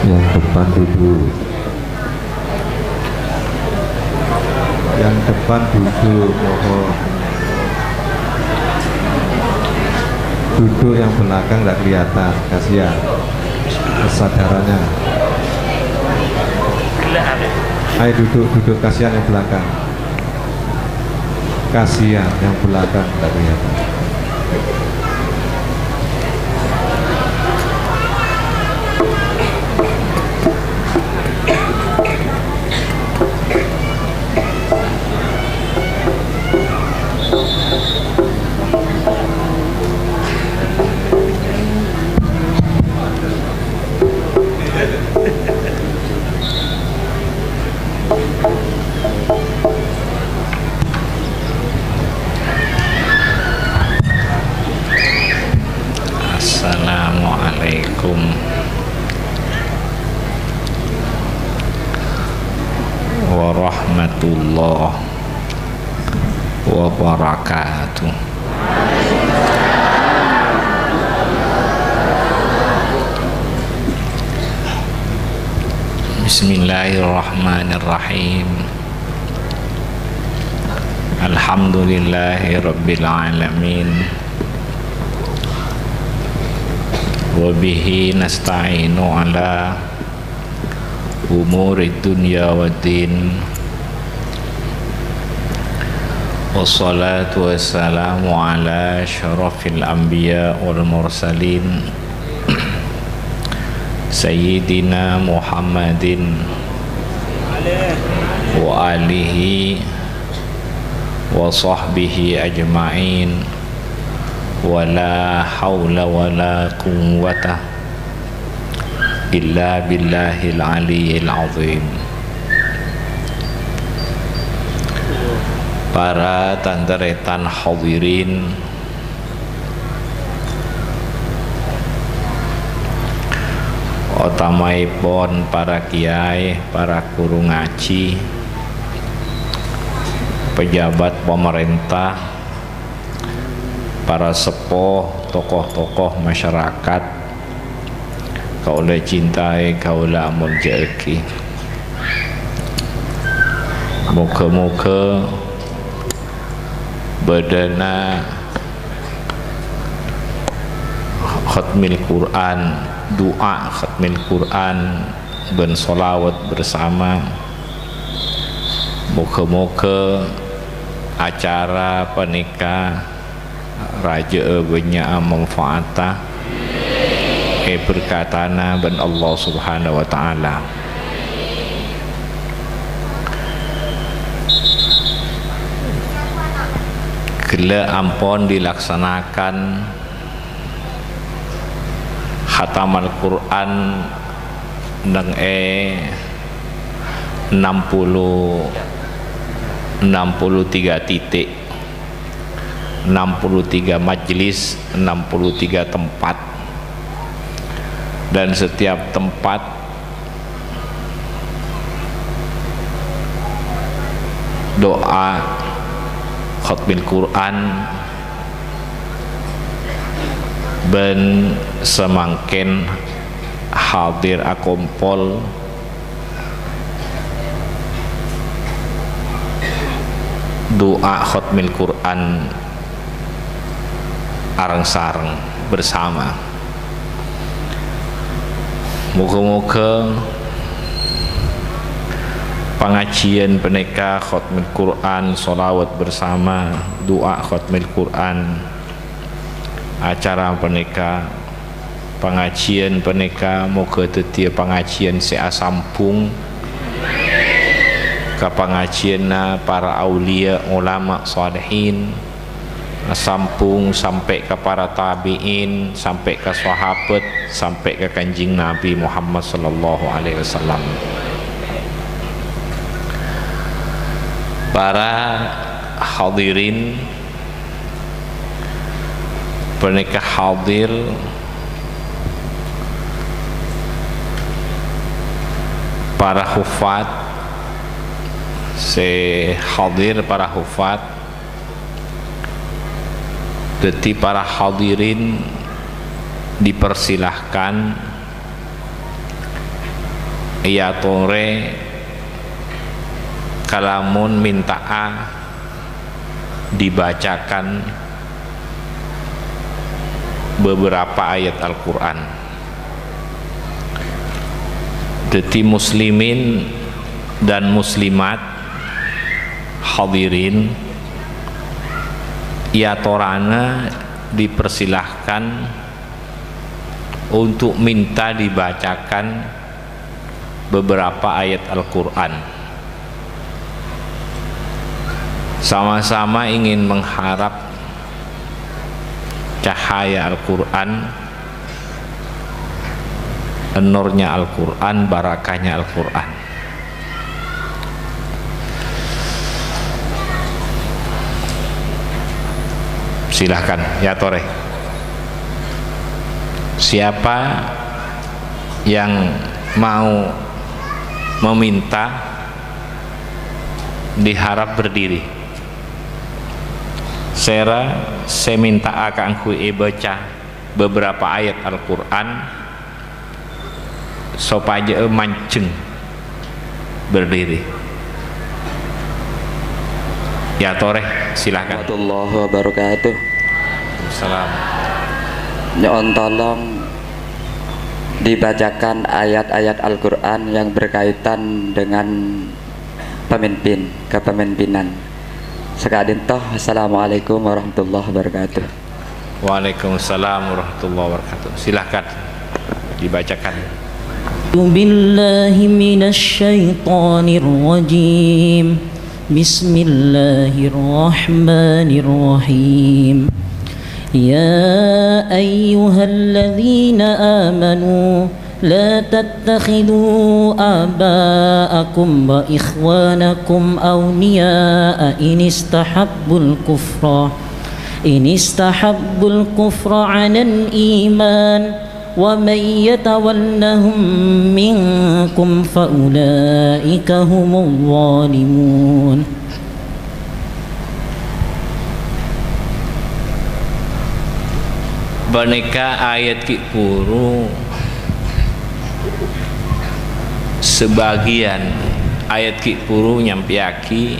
Yang depan duduk. Yang depan duduk, mohon. Duduk yang belakang tidak kelihatan, kasihan kesadarannya. Ayo duduk, kasihan yang belakang. Kasihan yang belakang tidak kelihatan. Assalamualaikum warahmatullahi wabarakatuh. Bismillahirrahmanirrahim. Alhamdulillahi rabbil alamin. Wabihi nasta'inu ala umuri dunya waddin. Wassalatu wassalamu ala syarafil anbiya wal mursalin Sayyidina Muhammadin wa alihi wa sahbihi ajma'in. Wala haula wala quwwata illa billahil aliyyil azim. Para tandaretan hadirin, utamaipun para kiai, para guru ngaji, pejabat pemerintah, para sepuh, tokoh-tokoh masyarakat, kaula cintai, kaula muljaki. Muga-muga badana khatmil Quran, doa khatmil Quran dan sholawat bersama. Muga-muga acara pernikah raja banyak manfaatah berkatana ben Allah subhanahu wa ta'ala. Gila ampun dilaksanakan khatam Al-Quran nang 63 titik, 63 majelis, 63 tempat, dan setiap tempat doa khatmil Quran ben semangkin hadir akumpul doa khatmil Quran areng-sareng bersama. Moga-moga pengajian peneka khatmil Quran, sholawat bersama, doa khatmil Quran, acara peneka pengajian peneka moga tetia pengajian seasampung ke pengajian para aulia ulama salihin, sampung sampai ke para tabi'in, sampai ke sahabat, sampai ke kanjeng Nabi Muhammad sallallahu alaihi wasallam. Para hadirin pernikahan hadir para hufat, hadir para hufat, deti para hadirin dipersilahkan ya tore kalamun minta'a dibacakan beberapa ayat Al-Quran. Deti muslimin dan muslimat hadirin ya torana dipersilahkan untuk minta dibacakan beberapa ayat Al-Quran. Sama-sama ingin mengharap cahaya Al-Quran, nurnya Al-Quran, barakahnya Al-Quran. Silahkan ya tore. Siapa yang mau meminta diharap berdiri. Saya minta akan ku baca beberapa ayat Al-Quran supaya mancing berdiri. Ya tore, silakan. Warahmatullahi wabarakatuh. Salam. Nyon tolong dibacakan ayat-ayat Al-Quran yang berkaitan dengan pemimpin, kepemimpinan. Sekadin toh, assalamualaikum warahmatullahi wabarakatuh. Waalaikumsalam warahmatullahi wabarakatuh. Silahkan dibacakan. Billahi minasyaitonir rajim. Bismillahirrahmanirrahim. Ya ayyuhalladzina amanu la tattakhidhu aba'akum wa ikhwanakum awliya'a in istahabbul kufra 'alal iman wa man yatawallahum minkum fa ulaika humul zalimun. Baneka ayat ki puru sebagian ayat ki puru nyampiaki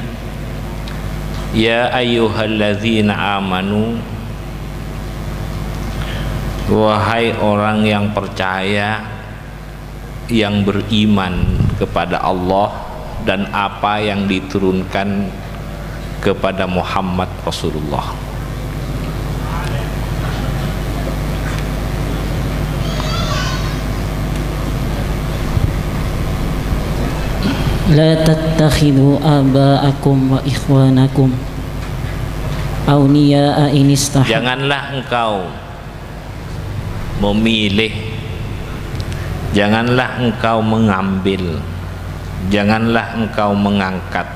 ya ayyuhalladzina amanu, wahai orang yang percaya, yang beriman kepada Allah dan apa yang diturunkan kepada Muhammad Rasulullah. La tattakhidhu aba'akum wa ikhwanakum awliya'a in istahab. Janganlah engkau memilih, janganlah engkau mengambil, janganlah engkau mengangkat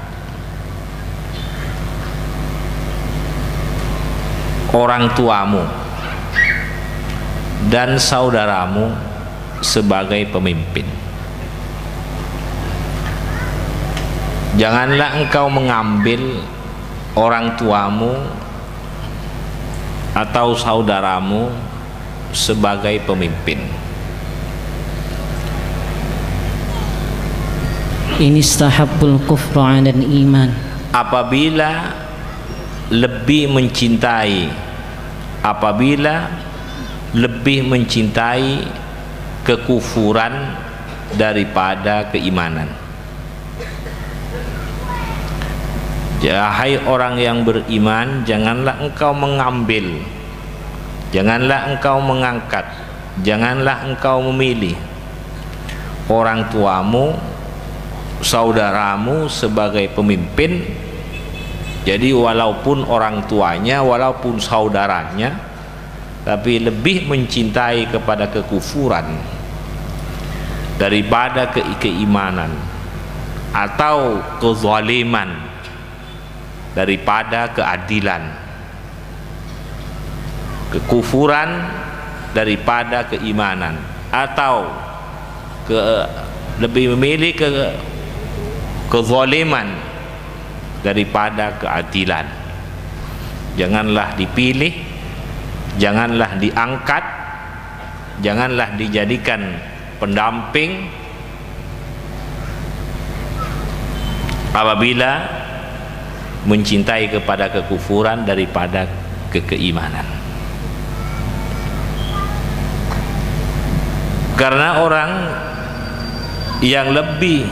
orang tuamu dan saudaramu sebagai pemimpin. Janganlah engkau mengambil orang tuamu atau saudaramu sebagai pemimpin. Inistahabbul kufra 'alal iman. Apabila lebih mencintai, apabila lebih mencintai kekufuran daripada keimanan. Hai orang yang beriman, janganlah engkau mengambil, janganlah engkau mengangkat, janganlah engkau memilih orang tuamu, saudaramu sebagai pemimpin. Jadi walaupun orang tuanya, walaupun saudaranya, tapi lebih mencintai kepada kekufuran daripada keimanan, atau kezaliman daripada keadilan, kekufuran daripada keimanan, atau lebih memilih kezaliman daripada keadilan. Janganlah dipilih, janganlah diangkat, janganlah dijadikan pendamping apabila mencintai kepada kekufuran daripada keimanan. Karena orang yang lebih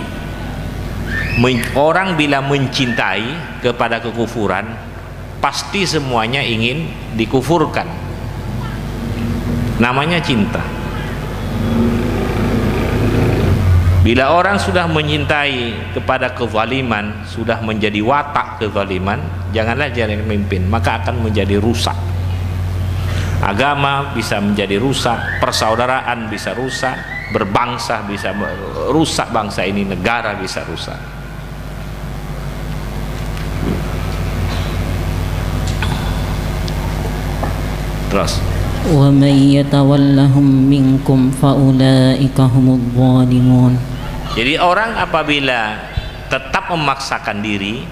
orang bila mencintai kepada kekufuran, pasti semuanya ingin dikufurkan. Namanya cinta. Bila orang sudah mencintai kepada kezaliman, sudah menjadi watak kezaliman, janganlah jadi pemimpin, maka akan menjadi rusak. Agama bisa menjadi rusak, persaudaraan bisa rusak, berbangsa bisa rusak, bangsa ini, negara bisa rusak. Terus وَمَن يَتَوَلَّهُم مِّنكُمْ فَأُولَٰئِكَ هُمُ الظَّالِمُونَ. Jadi orang apabila tetap memaksakan diri,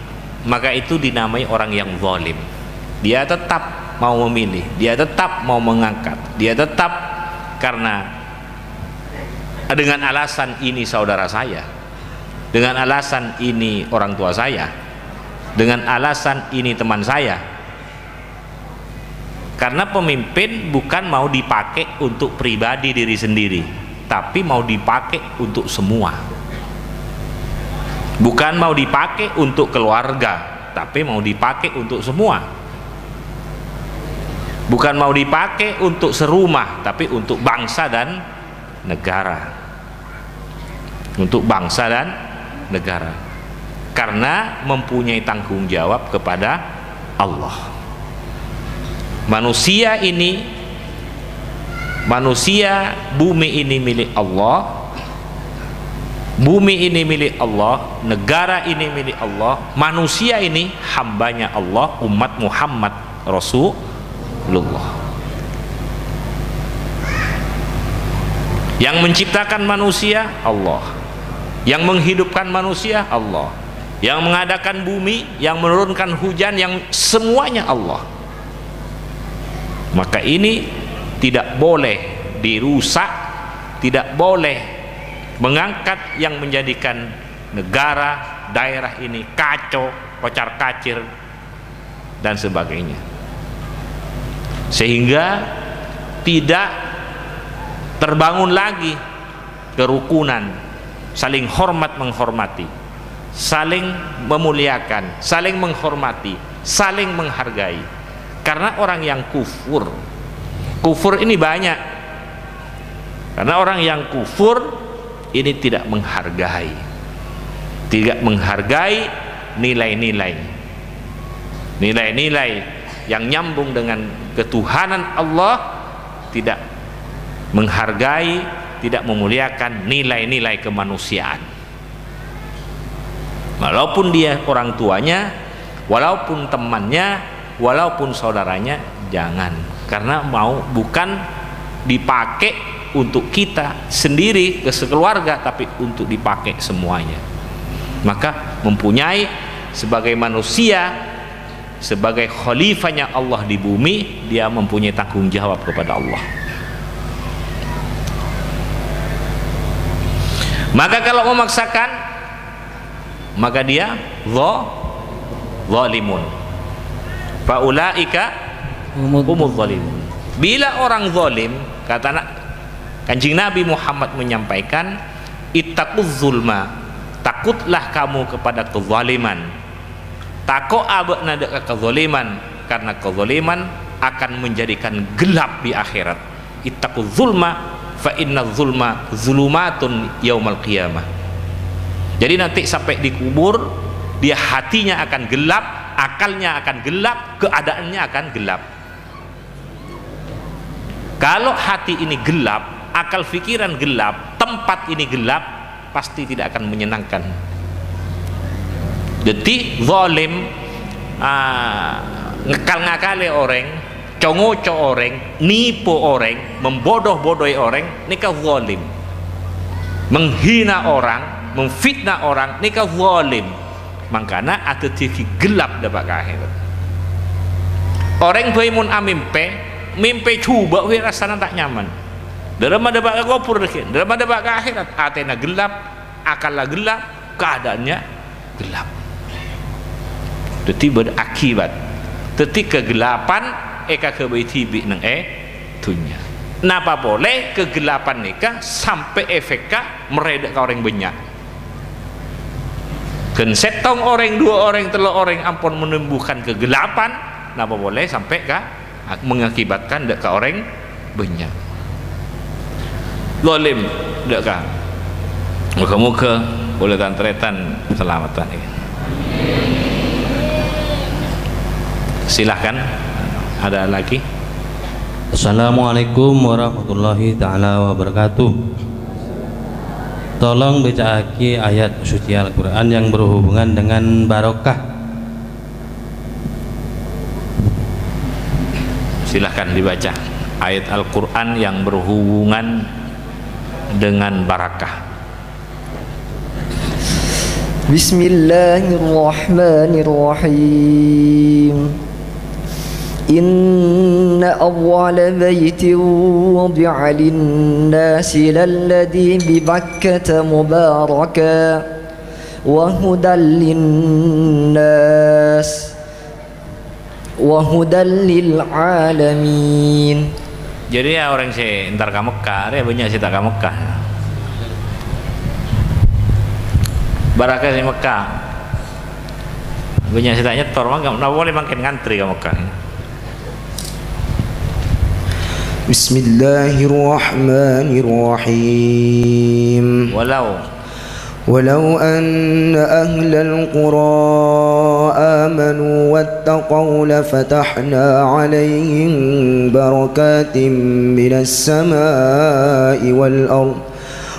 maka itu dinamai orang yang zalim. Dia tetap mau memilih, dia tetap mau mengangkat, dia tetap karena dengan alasan ini saudara saya, dengan alasan ini orang tua saya, dengan alasan ini teman saya. Karena pemimpin bukan mau dipakai untuk pribadi diri sendiri, tapi mau dipakai untuk semua. Bukan mau dipakai untuk keluarga, tapi mau dipakai untuk semua. Bukan mau dipakai untuk serumah, tapi untuk bangsa dan negara. Untuk bangsa dan negara. Karena mempunyai tanggung jawab kepada Allah. Manusia ini, manusia, bumi ini milik Allah, bumi ini milik Allah, negara ini milik Allah, manusia ini hambanya Allah, umat Muhammad Rasulullah. Yang menciptakan manusia Allah, yang menghidupkan manusia Allah, yang mengadakan bumi, yang menurunkan hujan, yang semuanya Allah. Maka ini tidak boleh dirusak, tidak boleh mengangkat yang menjadikan negara, daerah ini kacau, kocar kacir dan sebagainya, sehingga tidak terbangun lagi kerukunan, saling hormat menghormati, saling memuliakan, saling menghormati, saling menghargai. Karena orang yang kufur ini banyak. Karena orang yang kufur ini tidak menghargai nilai-nilai yang nyambung dengan ketuhanan Allah, tidak menghargai, tidak memuliakan nilai-nilai kemanusiaan. Walaupun dia orang tuanya, walaupun temannya, walaupun saudaranya, jangan. Karena bukan dipakai untuk kita sendiri, ke sekeluarga, tapi untuk dipakai semuanya. Maka mempunyai sebagai manusia, sebagai khalifahnya Allah di bumi, dia mempunyai tanggung jawab kepada Allah. Maka kalau memaksakan, maka dia zalimun. Faulaika humuz zalimun. Bila orang zalim, kata Kanjeng Nabi Muhammad menyampaikan, ittaquz zulma, takutlah kamu kepada kezaliman. Tako abna deka kezaliman, karena kezaliman akan menjadikan gelap di akhirat. Ittaquz zulma fa inna zulma zulumatun yaumal qiyamah. Jadi nanti sampai dikubur, dia hatinya akan gelap, akalnya akan gelap, keadaannya akan gelap. Kalau hati ini gelap, akal pikiran gelap, tempat ini gelap, pasti tidak akan menyenangkan. Jadi zalim, ngakal-ngakali orang, congo-co orang, nipu orang, membodoh-bodohi orang, nikah zalim. menghina orang, memfitnah orang, nikah zalim. Makanya ada tiki gelap dapat ke akhirat. Orang baimun mimpi coba we rasanya tak nyaman. Dalam dapat ke kubur lagi, dalam dapat ke akhirat, atena gelap, akalnya gelap, keadaannya gelap. Jadi berakibat. Jadi kegelapan eka kebaitibi nang dunia. Napa boleh kegelapan nikah sampai efeknya meredak ke orang banyak. Ken setong orang, dua orang, telur orang ampun menumbuhkan kegelapan, napa boleh sampai ke mengakibatkan dek ke orang banyak. Zalim dek ke. Muka-muka boleh tantretan selamatan ini. Silahkan, ada lagi. Assalamualaikum warahmatullahi ta'ala wabarakatuh. Tolong bacaake ayat suci Al-Quran yang berhubungan dengan barokah. Silahkan dibaca ayat Al-Quran yang berhubungan dengan barakah. Bismillahirrahmanirrahim. Inna awwala baytin wudi'a lin-nasi lalladhi bi Bakkata mubaraka wa hudan lin-nas wa hudan lil-alamin. Jadi ya orang sih entar ke Mekah, dia banyak sih tak ke Mekah. Barakah di Mekah. Banyak sih tak nyetor, mah enggak boleh makin ngantri ke Mekah. Bismillahirrahmanirrahim. Walau anna ahlal qura amanu wattaqaw lafatahna 'alaihim barakatin minas samaa'i wal ardh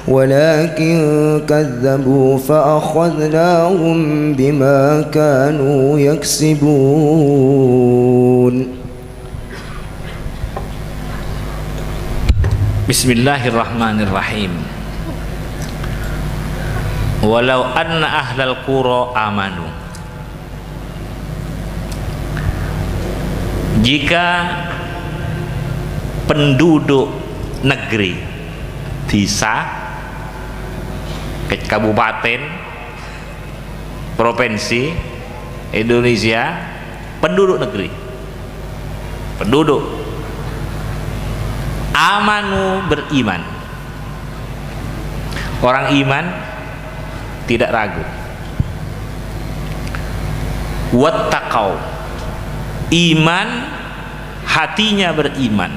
walakin kadzabu fa akhadnahum bima kanu yaksibun. Bismillahirrahmanirrahim. Walau anna ahlal qura amanu, jika penduduk negeri, desa, kabupaten, provinsi Indonesia, penduduk negeri, penduduk amanu, beriman. Orang iman tidak ragu. Wattaqau, iman, hatinya beriman,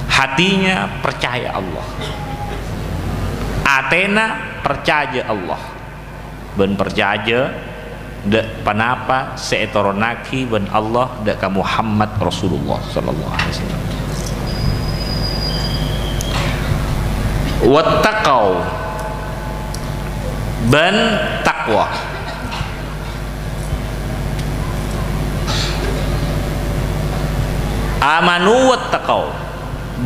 hatinya percaya Allah. Atena percaya Allah, ben percaya dek panapa seetoronaki ben Allah dek ka Muhammad Rasulullah sallallahu alaihi wasallam. Wattaqau, ben takwa. Amanu wattaqau,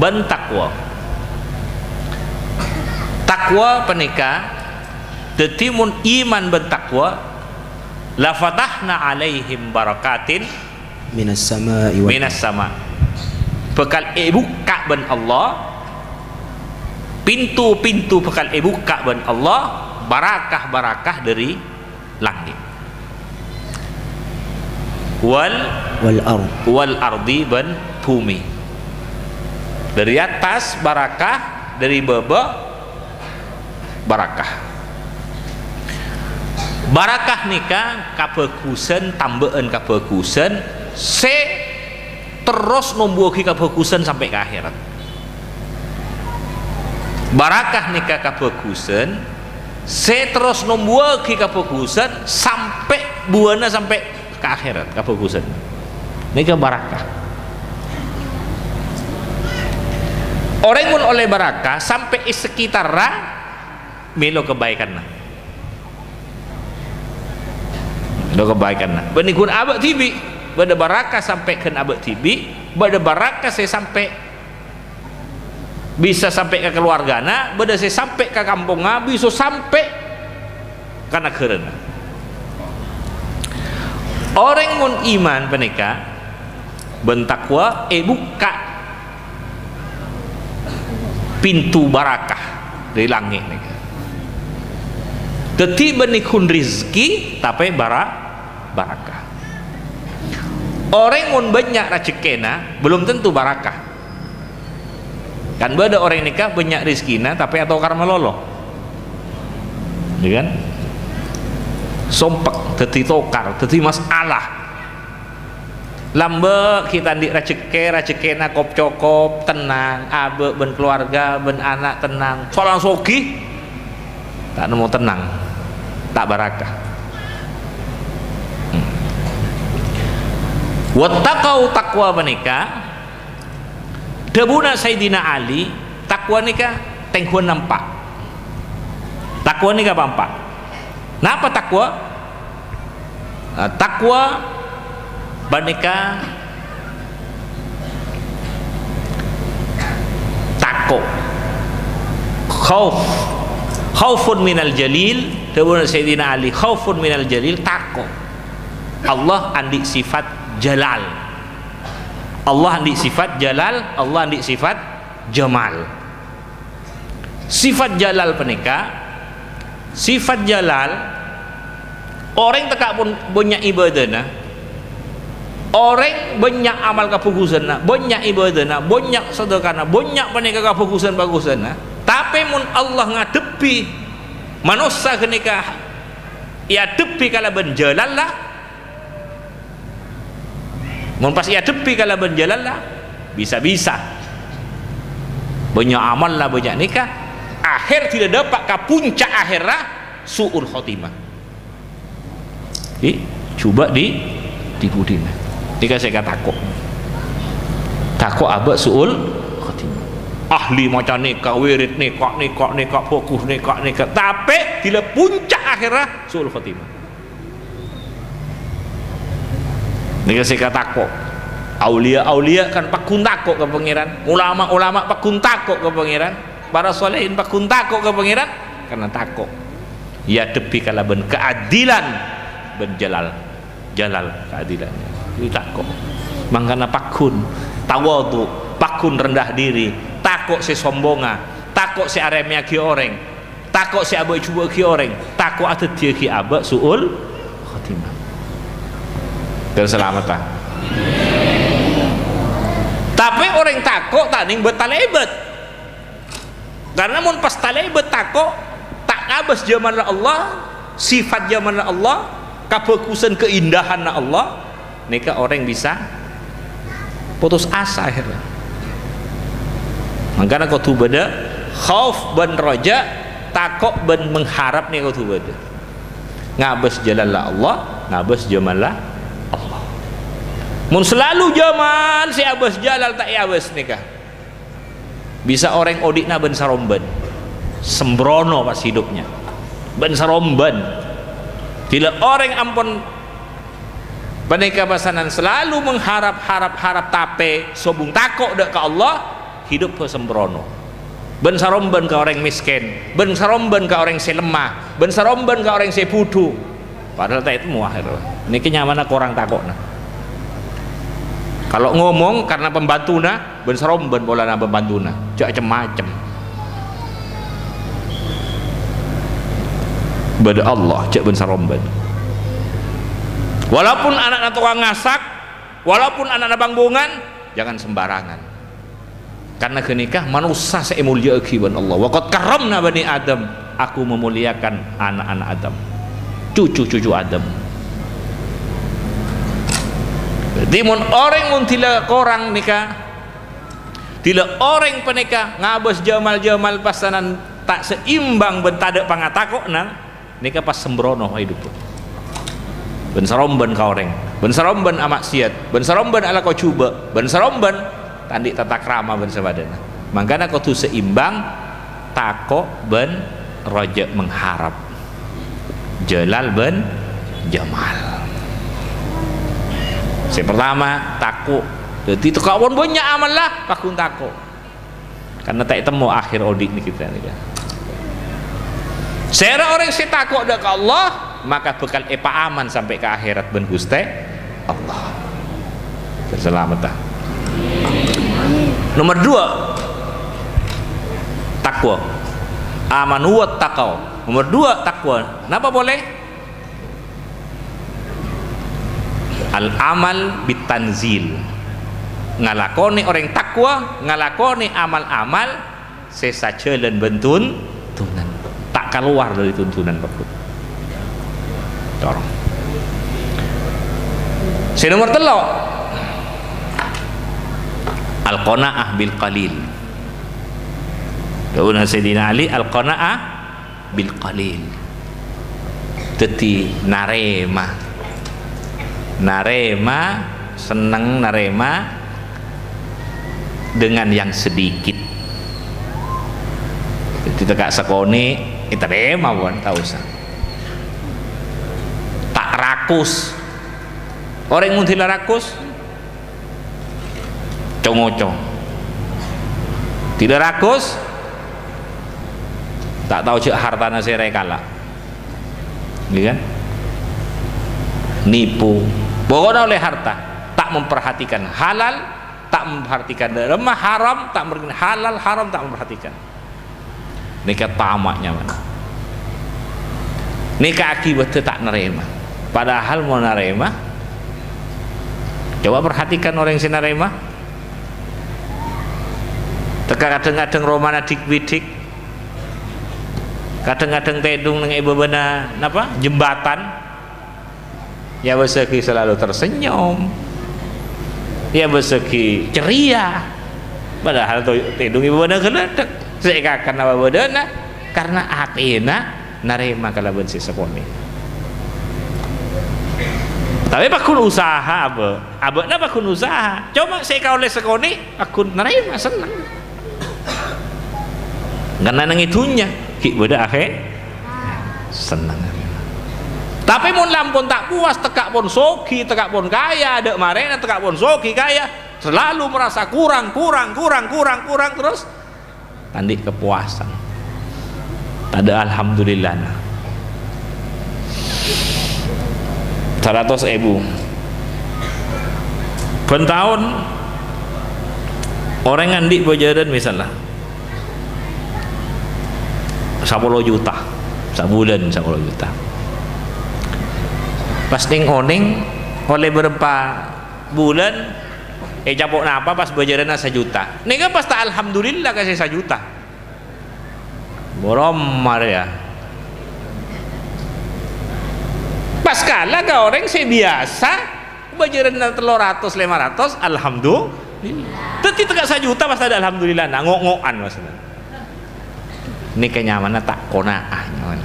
ben takwa. Takwa penikah detimun iman ben takwa, la fatahna alaihim barakatin minas sama'i wal minas sama. Bekal buka ben Allah, pintu-pintu bekal buka ben Allah, barakah-barakah dari langit. Wal ardi ben bumi. Dari atas barakah, dari bawah barakah. Barakah nikah kabagusan, tambahan kabagusan, se terus numbuhi kabagusan sampai ke akhirat. Barakah nikah kabagusan, se terus numbuhi kabagusan sampai buana sampai ke akhirat kabagusan. Nikah barakah. Orang pun oleh barakah sampai sekitar melo kebaikan lah. Melo kebaikan lah. Benikun abad tibi, pada barakah sampai ke abad tibi, pada barakah saya sampai bisa sampai ke keluargana, beda saya sampai ke kampungna, bisa sampai karena kerana orang mun iman penika bentakwa buka pintu barakah dari langit nika. Teti benikun rizki tapi barakah. Orang mun banyak rezekina belum tentu barakah. Kan beda orang nikah banyak rizkina tapi atau karma lolo. Ya kan? Sompek, teti tokar, teti masalah. Lambe kita di rezekina kop cokop tenang, abe ben keluarga ben anak tenang. Soalan sogi tak nemu tenang, tak barakah. Wattaqau takwa menika debuna Sayyidina Ali takwa nika tengkuan nampak. Takwa nika nampak. Napa takwa? Takwa menika takut, khaufun minal jalil. Debuna Sayyidina Ali khaufun minal jalil, takut. Allah andi sifat jalal, Allah andi sifat jalal, Allah andi sifat jamal. Sifat jalal penika, sifat jalal orang tekak pun banyak ibadahna, orang banyak amal kefokusanna, banyak ibadahna, banyak sedekahna, banyak penika kefokusan bagusana, tapi mun Allah ngadepi manusia kenika ya depi kala benjalal lah. Mun pas ia depi kalau berjalan lah bisa-bisa banyak amal lah banyak nikah akhir tidak dapat ke puncak akhirnya su'ul khotimah. Coba diikutin jika saya kata takut abad su'ul khotimah ahli macam nikah wirid nikah fokus nikah tapi tidak puncak akhirnya su'ul khotimah. Nika saya takut aulia kan pakun takut ke pangeran, ulama pakun takut ke pangeran, para solehin pakun takut ke pangeran karena takut ya depi kala ben keadilan ben jalal keadilan itu takut. Makanya pakun tawadu, pakun rendah diri, takut si sombonga, takut si aremia ki orang, takut si abai cuba ki orang, takut atau dia ki abak suul khotimah keselamatan. Tapi orang takut tak ning betalebet, karena mun pas talebet takut tak ngabas zaman Allah, sifat zaman Allah, kefokusan keindahan Allah, nika orang bisa putus asa akhirnya. Makanya kau tu beda khauf ben roja, takut ben mengharap nih kau tu beda. Ngabas jalan Allah, ngabas zaman Allah. Mun selalu jaman si abas jalal tak abas nikah bisa orang odikna ben saromben sembrono pas hidupnya ben saromben tidak orang ampun penikah pasanan selalu mengharap tape sobung takut dek ke Allah hidup sembrono ben saromben ke orang miskin ben saromben ke orang si lemah ben saromben ke orang si pudu padahal tak itu muahir ini kenyamanan orang takut nah. Kalau ngomong karena pembantuna ben seromben bola na pembantuna cak macem beda Allah cak ben seromben walaupun anak tukang ngasak walaupun anak bangbungan jangan sembarangan karena kenikah manusia saya mulia akiban Allah waqad karramna bani Adam aku memuliakan anak-anak Adam cucu-cucu Adam. Timun orang mun tila korang nikah tila orang penikah ngabas jamal pasanan tak seimbang bentada pangatakokna nikah pas sembrono hidup ben saromben ka orang ben saromben amaksiat ben saromben ala kau cuba ben saromben tandi tata krama ben sabadana mangkana kau tu seimbang takok ben roja mengharap jalal ben jamal. Yang pertama takut jadi itu kawan banyak amal lah pakun takut karena tak temu akhir odik ni kita ni kan. Sera orang si takut dekat Allah, maka bekal epa aman sampai ke akhirat ben Gusti Allah. Keselamatan. Nomor 2, takwa. Amanu wa taqau. Nomor 2, takwa. Kenapa boleh? Al amal bitanzil. Ngalakoni orang takwa, ngalakoni amal-amal sesajeun bentun tunan. Tak keluar dari tuntunan Bapak. Corong. Si nomor 3, al-qanaah bil qalil. Daun Sayyidina Ali, al-qanaah bil qalil. Teti narema, senang narema dengan yang sedikit. Jadi tegak sekoni kita terima bukan tak usah. Tak rakus. Orang yang tidak rakus congocong. Tidak rakus tak tahu cik hartana serai kalah. Gitu kan? Nipu. Pokoknya oleh harta, tak memperhatikan halal, tak memperhatikan remah haram, tak memperhatikan halal haram, tak memperhatikan. Nikah tamaknya mana? Nikah akibatnya tak nerima. Padahal mau nerima. Coba perhatikan orang yang si nerima. Kadang-kadang romana dik-bidik. Kadang-kadang tedung dengan ibu bena apa? Jembatan. Ya bersegi selalu tersenyum. Ya bersegi ceria. Padahal tedung ibu bena geledek. Saya karena apa bedana? Karena atina narema kalaban si sekoni. Tapi pakun usaha apa? Abakna pakun usaha. Coba saya kau oleh sekoni, aku narema senang. Karena nang itunya, ki beda akhir senang. Tapi mun lampun tak puas, tekak pun soki, tekak pun kaya, dek marena tekak pun soki kaya, selalu merasa kurang terus. Tandi kepuasan. Tada alhamdulillah. 100.000 per tahun orang ngandi bojaran misalnya 10 juta sebulan, 10 juta. Pas ning oning oleh berapa bulan capok napa pas bojaran 1 juta. Nika pas tak alhamdulillah kasih 1 juta. Boromar ya. Pas kala ke orang saya biasa bojaran 300-500 alhamdulillah. Tapi tegak 1 juta pas ada alhamdulillah nah ngok-ngokan maksudnya. Ini kenyamanan tak konaah nyaman.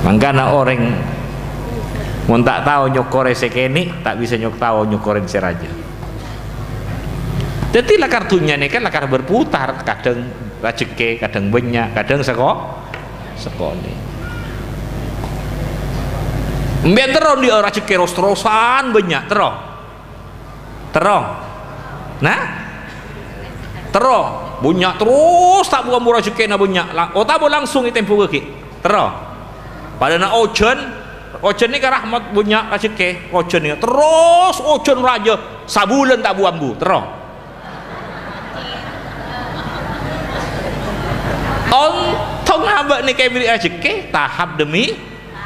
Mangkana orang mun tak tahu nyokore sekeni tak bisa tahu nyokorin seraja. Jadi lah kartunya ini kan lakar berputar, kadang rajeke, kadang banyak, kadang sekoni. Mbak terong di rajeke terus-terusan banyak terong. Nah, terong banyak terus tak buang rajeke na banyak. Oh tak langsung itempo ke terong. Pada na ojen ni kan rahmat punya rezeki ojen ni terus ojen raja sabulan tak buang bu terus ontong abak ni kayak milik rezeki tahap demi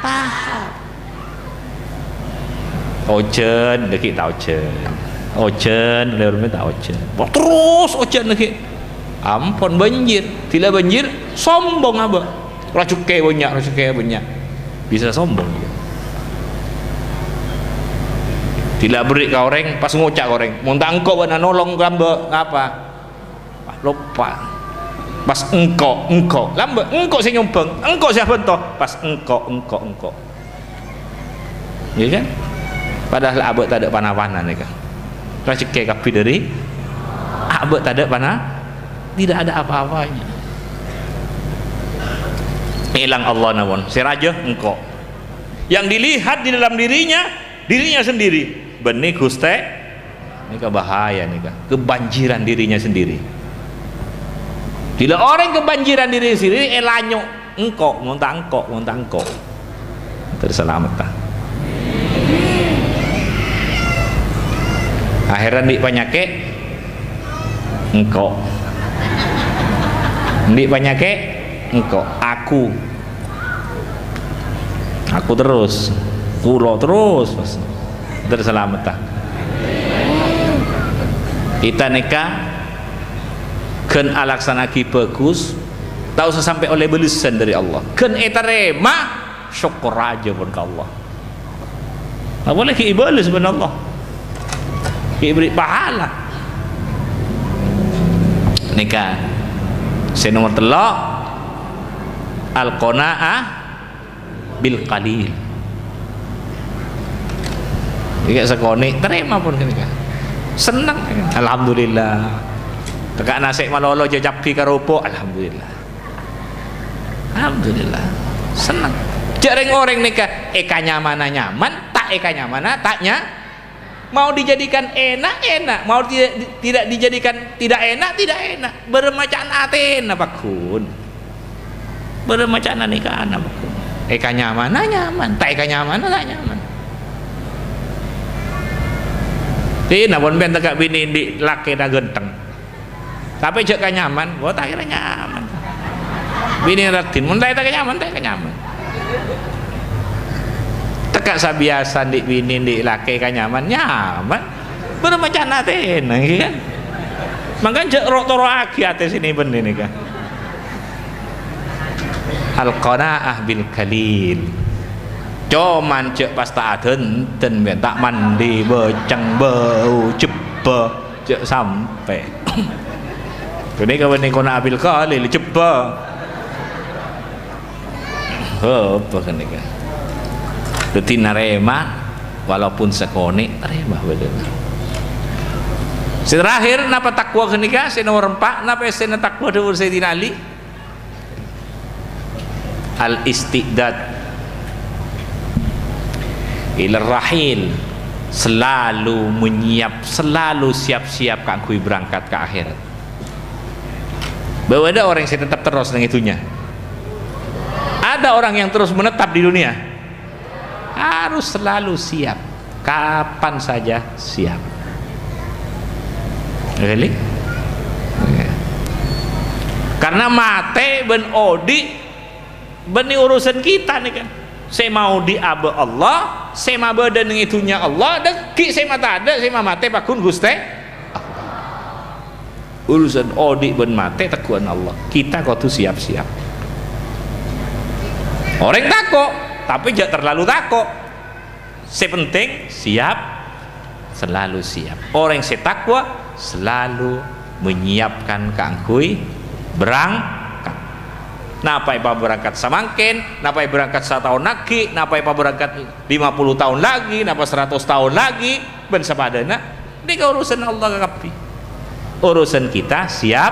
tahap ojen dekik tak ojen lewat tak ojen terus ojen dekik ampun banjir tidak banjir sombong abak rezeki banyak bisa sombong juga. Tidak beri kau orang pas ngocak orang muntah engkau bana nolong gambe apa lupa pas engkau lambe engkau saya nyumpeng engkau siapa toh pas engkau ya kan padahal abad tak ada panah-panah ni kan rezeki kapi dari abad tak ada panah tidak ada apa-apanya hilang Allah nawon si raja engkau yang dilihat di dalam dirinya sendiri benih Gusti Ini bahaya nih, kebanjiran dirinya sendiri. Bila orang kebanjiran diri sendiri, elanyok engkok, ngontang engkok. Terselamat tak. Akhiran di penyakit engkok. Di penyakit engkok. Aku terus, kulo terus, terselamat tak. Kita nikah ken alaksanaki bagus, tahu sampai oleh belisan dari Allah. Ken etarema syukur aja pun ke Allah. Tak boleh ke ibadah sebenarnya Allah. Ke beri pahala. Nikah. Saya nomor telok al-qanaah bil qalil. Jika sekoni terima pun kenika. Senang, alhamdulillah. Tekak nasik malolo jejak pi karopo, alhamdulillah. Alhamdulillah. Senang. Jarang orang nikah eka nyaman, tak eka nyaman, taknya mau dijadikan enak, mau tidak dijadikan tidak enak. Bermacam atena pakun. Bermacam nikah anak pakun. Eka nyaman, tak eka nyaman, tak nyaman. Tina pun ben tegak bini di laki dah genteng. Tapi jek ka nyaman, gua tak kira nyaman. Bini ratin, mun tak nyaman, Tegak sabiasa di bini di laki ka nyaman. Bermacam ate nang kan. Mangkan jek rotoro aki ate sini ben ini kan. Al-qanaah bil qalil. Cuman cek pas tak adenten tak mandi beceng bau cepet cek sampai ini kawan ni kena ambil kali cepet apa kan ni kan rutin narema walaupun sekoni narema betul. Terakhir napa takwa kenika saya nomor 4 napa saya takwa dulu Sayyidina Ali al-istidad ilar rahil, selalu menyiap, selalu siap-siap kangkui berangkat ke akhirat. Bahwa ada orang yang tetap terus dengan itunya. Ada orang yang terus menetap di dunia. Harus selalu siap, kapan saja siap. Really? Karena mate ben odi beni urusan kita nih kan. Saya mau diaba Allah, saya mau badan itunya Allah, dan ki saya mata ada, saya mau mate pakun Gusti. Urusan odi ben mate takuan Allah. Kita kau tu siap-siap. Orang takut, tapi jangan terlalu takut. Sepenting siap, selalu siap. Orang yang takwa selalu menyiapkan kangkui berang. Napa ipa berangkat samangkin, napa ipa berangkat 1 tahun lagi, napa ipa berangkat 50 tahun lagi, napa 100 tahun lagi, ben sapadana. Ini urusan Allah kapi. Urusan kita siap,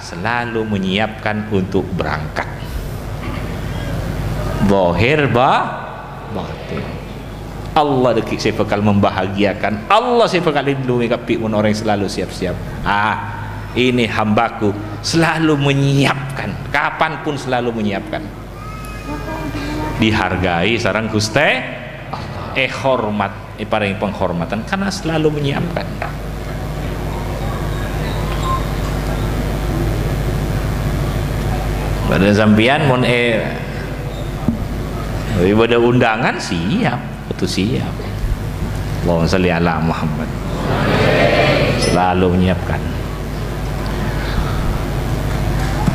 selalu menyiapkan untuk berangkat. Zahir batin. Allah dekik saya bakal membahagiakan. Allah saya bakal lindungi kapi mun orang yang selalu siap-siap. Ini hambaku selalu menyiapkan, kapanpun selalu menyiapkan. Dihargai sareng Gusti Allah. Hormat, paling penghormatan karena selalu menyiapkan. Pada sampian mun pada undangan siap, betul siap. Allahumma sholli ala Muhammad. Selalu menyiapkan.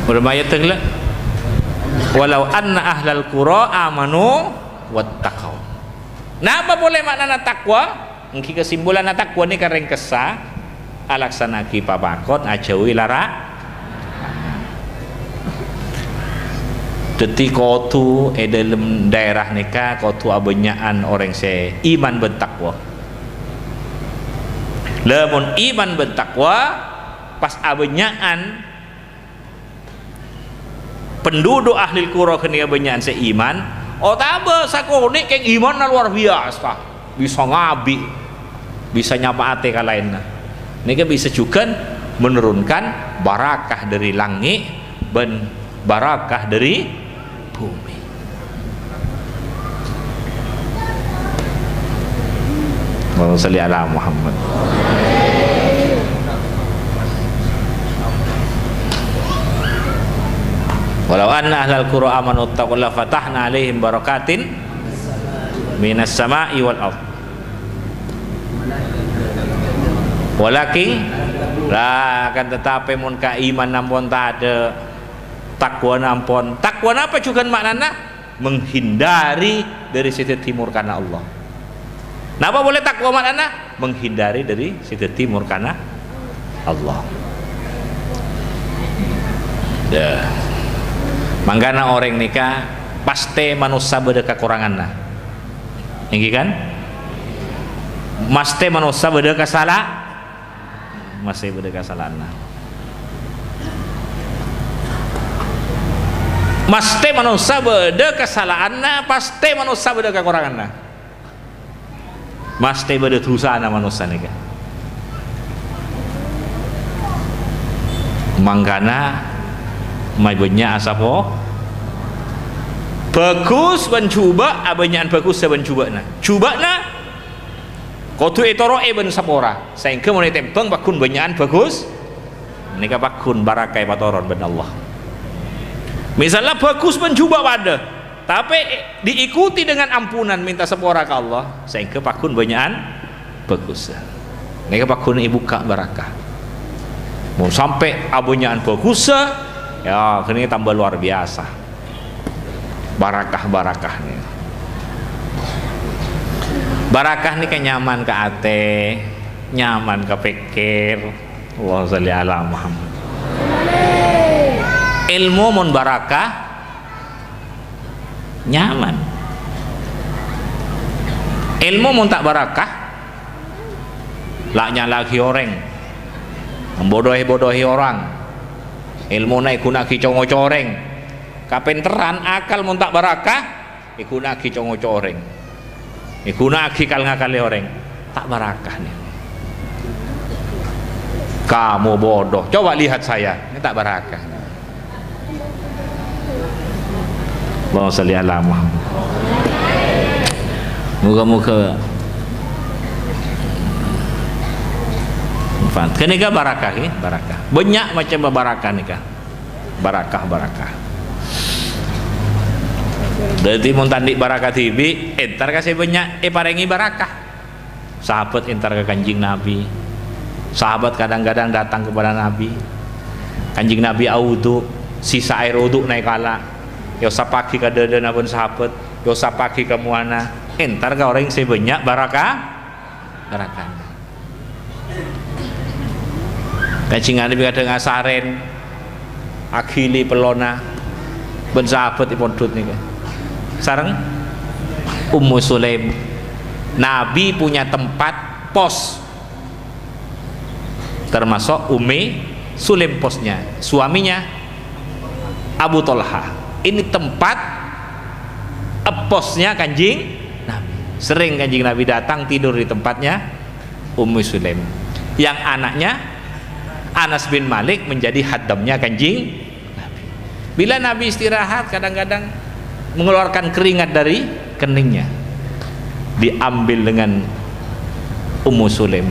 Bermayat tegla walau anna ahlal qura amanu wattaqau. Napa boleh makna takwa? Engki kesimpulan takwa ni kareng kesa alaksanaki papakot ajawi lara. Deti kotu dalam daerah nika kotu abanyaan orang se iman bertakwa. Lamun iman bertakwa pas abanyaan penduduk ahli qura kena banyak seiman. Oh tabe sakone keng iman luar biasa, bisa ngabi bisa nyapaate ka lainna. Nika bisa juga menurunkan barakah dari langit dan barakah dari bumi. Allahumma shalli ala Muhammad. Walau anna ahlal qura amanu taqullaha fatahna alaihim barakatin minas sama'i wal ardh. Walakin lah akan tetapi mun ka iman nampun tak ada, takwa nampun. Takwa apa juga maknanya? Menghindari dari sisi timur karena Allah. Napa boleh takwa maknanya? Menghindari dari sisi timur karena Allah. Dah. Manggana orang nikah pasti manusia beda kekuranganna. Ini kan? Pasti manusia beda kesalah, masih beda kesalahanna. Pasti manusia beda kesalahanna, pasti manusia beda kekuranganna. Pasti beda dosana manusia nikah. Manggana mai banyak asapo bagus mencoba abanyan bagus sebencoba na coba na kotu etoro ben sapora sehingga mulai tempeng bakun banyakan bagus nika bakun barakai patoron ben Allah. Misalnya bagus mencoba pada tapi diikuti dengan ampunan minta sepora ke Allah sehingga bakun banyakan bagus nika bakun ibu kak barakah mau sampai abanyan bagus ya ini tambah luar biasa barakah nih. Barakah nih kayak nyaman ke ate, nyaman ke pikir. Allahumma shalli ala Muhammad. Ilmu mun barakah nyaman, ilmu mun tak barakah laknya lagi orang membodohi orang. Ilmu naik guna kicongo coreng kapinteran akal mun tak barakah ikuna kicongo coreng ikuna kal ngakali orang tak barakah nih. Kamu bodoh, coba lihat saya ini tak barakah. Allahumma shalli ala Muhammad. Moga-moga kenika barakah barakah banyak macam barakah nikah barakah berarti mun tandik barakah tibi entar kasih banyak parengi barakah. Sahabat entar ke kanjing Nabi, sahabat kadang-kadang datang kepada Nabi, kanjing Nabi audu sisa air wudu naik kala yo sapaki ka dadana pun sahabat yo sapaki ka muana entar ka orang sebanyak barakah kancing Nabi kadang ngasaren akhili pelona ben sahabat ipun dut nika sareng Ummu Sulaim. Nabi punya tempat pos termasuk Ummi Sulaim posnya suaminya Abu Thalha. Ini tempat posnya kanjing Nabi. Sering kanjing Nabi datang tidur di tempatnya Ummu Sulaim yang anaknya Anas bin Malik menjadi haddamnya kanjing Nabi. Bila Nabi istirahat kadang-kadang mengeluarkan keringat dari keningnya, diambil dengan Ummu Sulaim,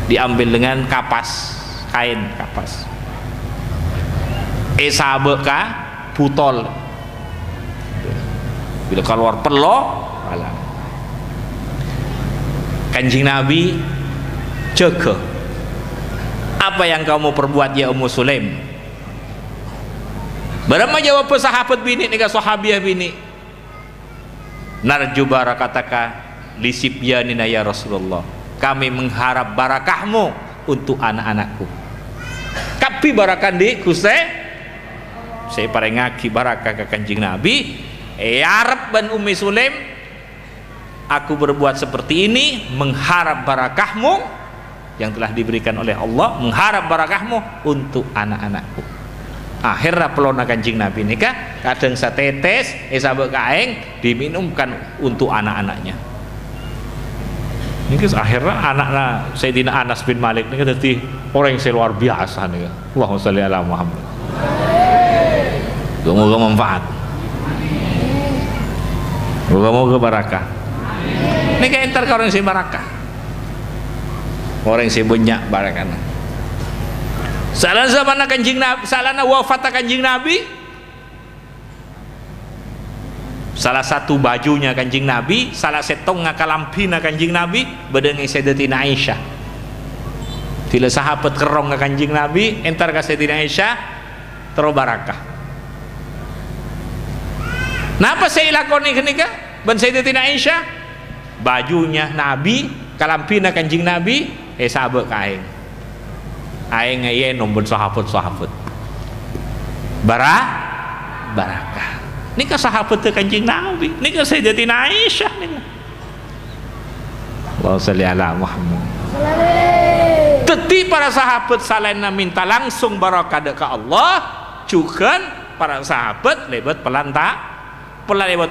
diambil dengan kapas, kain kapas sabeka butol bila keluar pelo kanjing Nabi jaga apa yang kamu perbuat ya Ummu Sulaim. Berapa jawab sahabat bini nika sahabiah bini narju barakataka lisibyanina ya Rasulullah, kami mengharap barakahmu untuk anak-anakku. Kapi barakan di Gusti saya paling ngaki barakah ke kanjing Nabi arep ban Ummi Sulaim aku berbuat seperti ini mengharap barakahmu yang telah diberikan oleh Allah, mengharap barakahmu untuk anak-anakku. Akhirnya pelona kanjing Nabi nikah kadang setetes sabek kaeng diminumkan untuk anak-anaknya. Ini akhirnya anaknya Sayyidina Anas bin Malik ini jadi orang yang luar biasa nih. Allahumma sholli ala Muhammad. Semoga manfaat. Semoga barakah. Ini kayak entar orang yang barakah. Orang yang banyak barakah. Salah zaman Kanjeng Nabi, salah wafat Kanjeng Nabi. Salah satu bajunya Kanjeng Nabi, salah setong ngakalampina Kanjeng Nabi bedengi Sayyidatina Aisyah. Tila sahabat kerong ka Kanjeng Nabi, entar ka Sayyidatina Aisyah terus barakah. Napa saya lakoni kenika? Ben Sayyidatina Aisyah bajunya Nabi, kalampina Kanjeng Nabi, sahabat ka aing. Aing ngayen nombor sahabat-sahabat. Barakah. Ini kan sahabat Kanjeng Nabi, ini kan Sayyidatina Aisyah nih. Allahumma sholli ala Muhammad. Teti para sahabat salena minta langsung barakah ke Allah, juga para sahabat lewat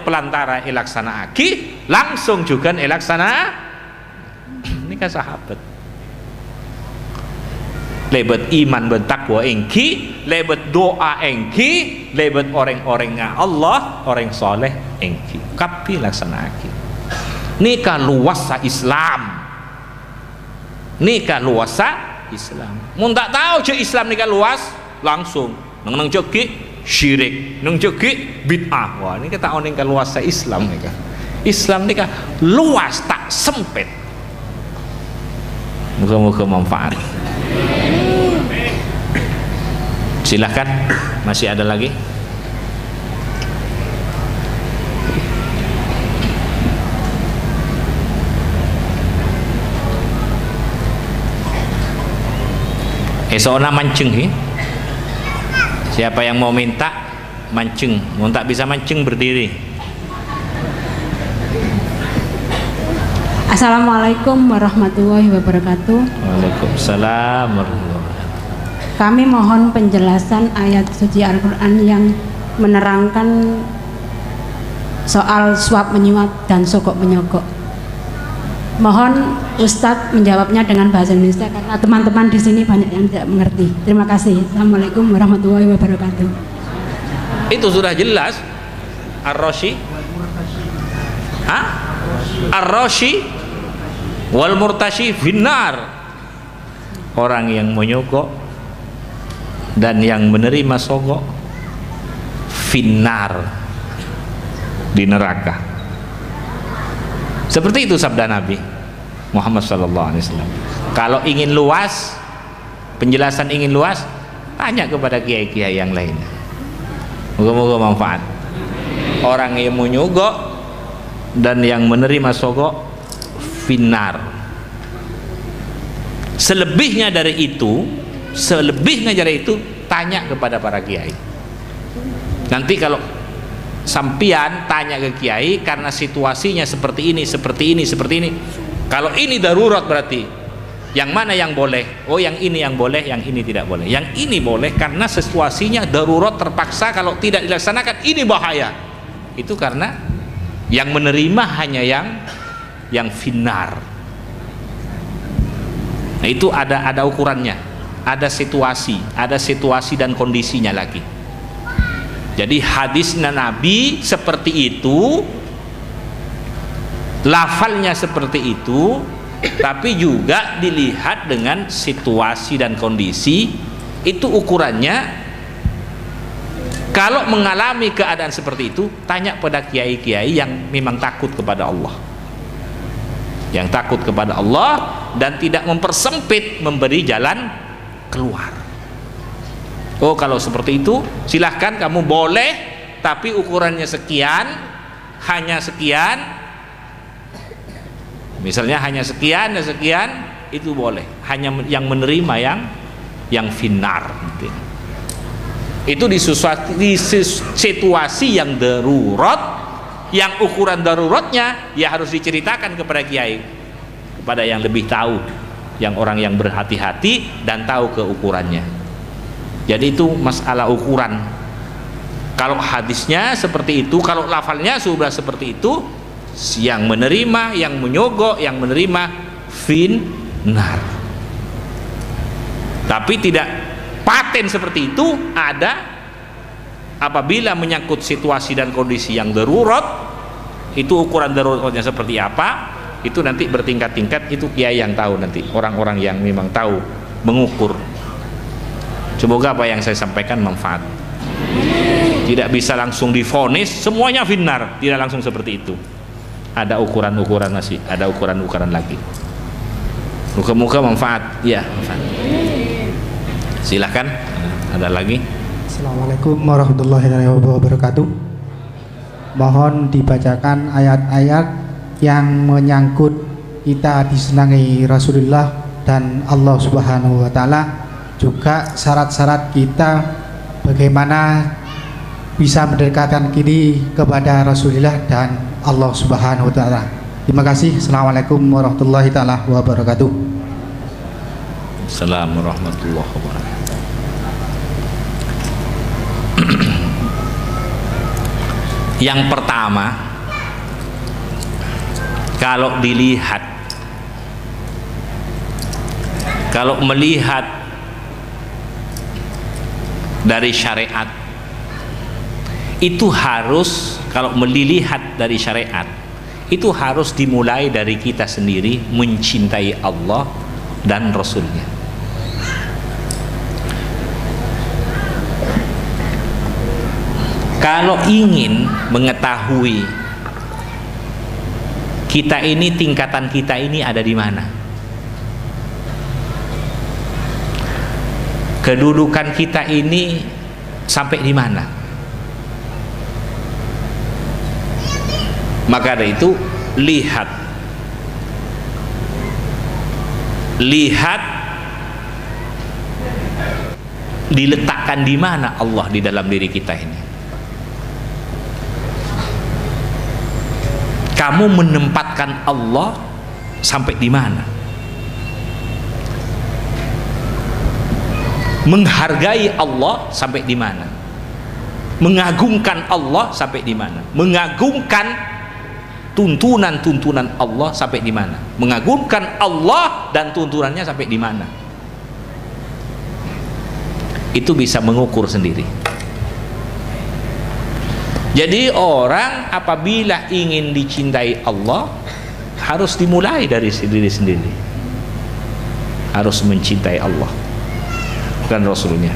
pelantara ilaksana aki, langsung juga ilaksana. Ini kan sahabat. Lebat iman bentakwa engki, lebat doa engki, lebat orang-orang Allah, orang soleh engki. Kapi laksanaki. Nikah luasa Islam. Nikah luasa Islam. Mun tak tahu je Islam nikah luas, langsung nang joki syirik, nang joki bid'ah. Wah, ini kita oning kan luasa Islam nikah. Islam nikah luas tak sempit. Moga-moga manfaat. Silahkan, masih ada lagi. Esona mancing hi. Siapa yang mau minta mancing, mau tak bisa mancing berdiri. Assalamualaikum warahmatullahi wabarakatuh. Waalaikumsalam warahmatullahi wabarakatuh. Kami mohon penjelasan ayat suci Al-Quran yang menerangkan soal suap menyuap dan sogok menyogok. Mohon Ustadz menjawabnya dengan bahasa Indonesia karena teman-teman di sini banyak yang tidak mengerti. Terima kasih. Assalamualaikum warahmatullahi wabarakatuh. Itu sudah jelas. Ar-Rashi, Ar-Rashi wal murtashi finnar. Orang yang menyogok dan yang menerima sogok finnar, di neraka. Seperti itu sabda Nabi Muhammad sallallahu alaihi wasallam. Kalau ingin luas, penjelasan ingin luas, tanya kepada kiai-kiai yang lain. Moga-moga manfaat. Orang yang menyogok dan yang menerima sogok finnar. Selebihnya dari itu tanya kepada para kiai. Nanti kalau sampian tanya ke kiai karena situasinya seperti ini. Kalau ini darurat berarti yang mana yang boleh? Oh, yang ini yang boleh, yang ini tidak boleh. Yang ini boleh karena situasinya darurat, terpaksa, kalau tidak dilaksanakan ini bahaya. Itu karena yang menerima hanya yang finnar. Nah, itu ada ukurannya, ada situasi dan kondisinya lagi. Jadi hadisnya Nabi seperti itu, lafalnya seperti itu, tapi juga dilihat dengan situasi dan kondisi. Itu ukurannya. Kalau mengalami keadaan seperti itu, tanya pada kiai-kiai yang memang takut kepada Allah, yang takut kepada Allah dan tidak mempersempit, memberi jalan keluar. Oh, kalau seperti itu silahkan kamu boleh, tapi ukurannya sekian, hanya sekian, misalnya hanya sekian dan sekian, itu boleh. Hanya yang menerima yang finnar. Itu di situasi yang darurat, yang ukuran daruratnya ya harus diceritakan kepada kiai, kepada yang lebih tahu, yang orang yang berhati-hati dan tahu keukurannya. Jadi itu masalah ukuran. Kalau hadisnya seperti itu, kalau lafalnya sudah seperti itu, yang menerima, yang menyogok, yang menerima finnar. Tapi tidak paten seperti itu ada apabila menyangkut situasi dan kondisi yang darurat. Itu ukuran daruratnya seperti apa, itu nanti bertingkat-tingkat, itu kiai yang tahu, nanti orang-orang yang memang tahu mengukur. Semoga apa yang saya sampaikan manfaat. Tidak bisa langsung divonis semuanya finnar, tidak langsung seperti itu. Ada ukuran-ukuran masih, ada ukuran-ukuran lagi. Muka-muka manfaat, ya manfaat. Silakan, ada lagi. Assalamualaikum warahmatullahi wabarakatuh. Mohon dibacakan ayat-ayat yang menyangkut kita disenangi Rasulullah dan Allah Subhanahu wa Ta'ala, juga syarat-syarat kita bagaimana bisa mendekatkan diri kepada Rasulullah dan Allah Subhanahu wa Ta'ala. Terima kasih. Assalamualaikum warahmatullahi taala wabarakatuh. Assalamualaikum warahmatullahi wabarakatuh. Yang pertama, kalau dilihat, kalau melihat dari syariat, itu harus, kalau melihat dari syariat, itu harus dimulai dari kita sendiri mencintai Allah dan Rasulnya. Kalau ingin mengetahui kita ini, tingkatan kita ini ada di mana, kedudukan kita ini sampai di mana, maka dari itu lihat diletakkan di mana Allah di dalam diri kita ini. Kamu menempatkan Allah sampai di mana? Menghargai Allah sampai di mana? Mengagungkan Allah sampai di mana? Mengagungkan tuntunan-tuntunan Allah sampai di mana? Mengagungkan Allah dan tuntunannya sampai di mana? Itu bisa mengukur sendiri. Jadi orang apabila ingin dicintai Allah harus dimulai dari diri sendiri, harus mencintai Allah dan Rasulnya.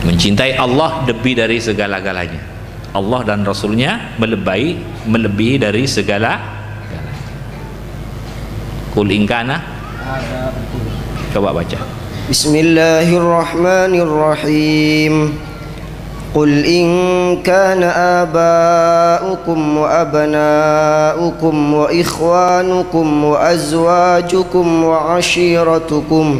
Mencintai Allah lebih dari segala-galanya. Allah dan Rasulnya melebihi dari segala-galanya. Qul in kana, coba baca. Bismillahirrahmanirrahim. Qul in kana aba'ukum wa abna'ukum wa ikhwanukum wa azwajukum wa ashiratukum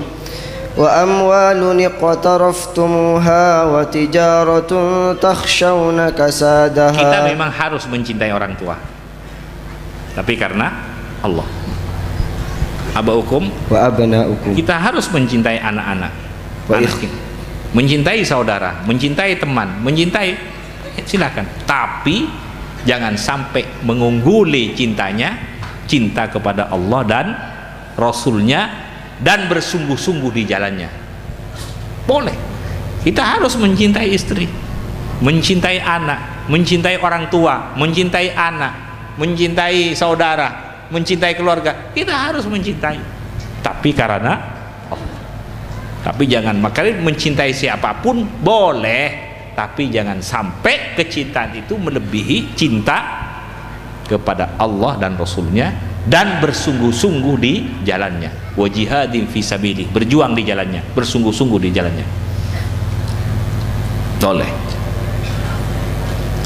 wa amwalun iqtaraftumuha wa tijaratun takhshawna kasadaha. Kita memang harus mencintai orang tua, tapi karena Allah. Abaukum wa abnaukum, kita harus mencintai anak-anak, mencintai saudara, mencintai teman, mencintai, silakan, tapi jangan sampai mengungguli cintanya, cinta kepada Allah dan Rasulnya, dan bersungguh-sungguh di jalannya. Boleh, kita harus mencintai istri, mencintai anak, mencintai orang tua, mencintai anak, mencintai saudara, mencintai keluarga, kita harus mencintai, tapi karena Allah. Tapi jangan, makanya mencintai siapapun boleh, tapi jangan sampai kecintaan itu melebihi cinta kepada Allah dan Rasulnya, dan bersungguh-sungguh di jalannya. Wa jihadin fi sabilih, berjuang di jalannya, bersungguh-sungguh di jalannya. Boleh.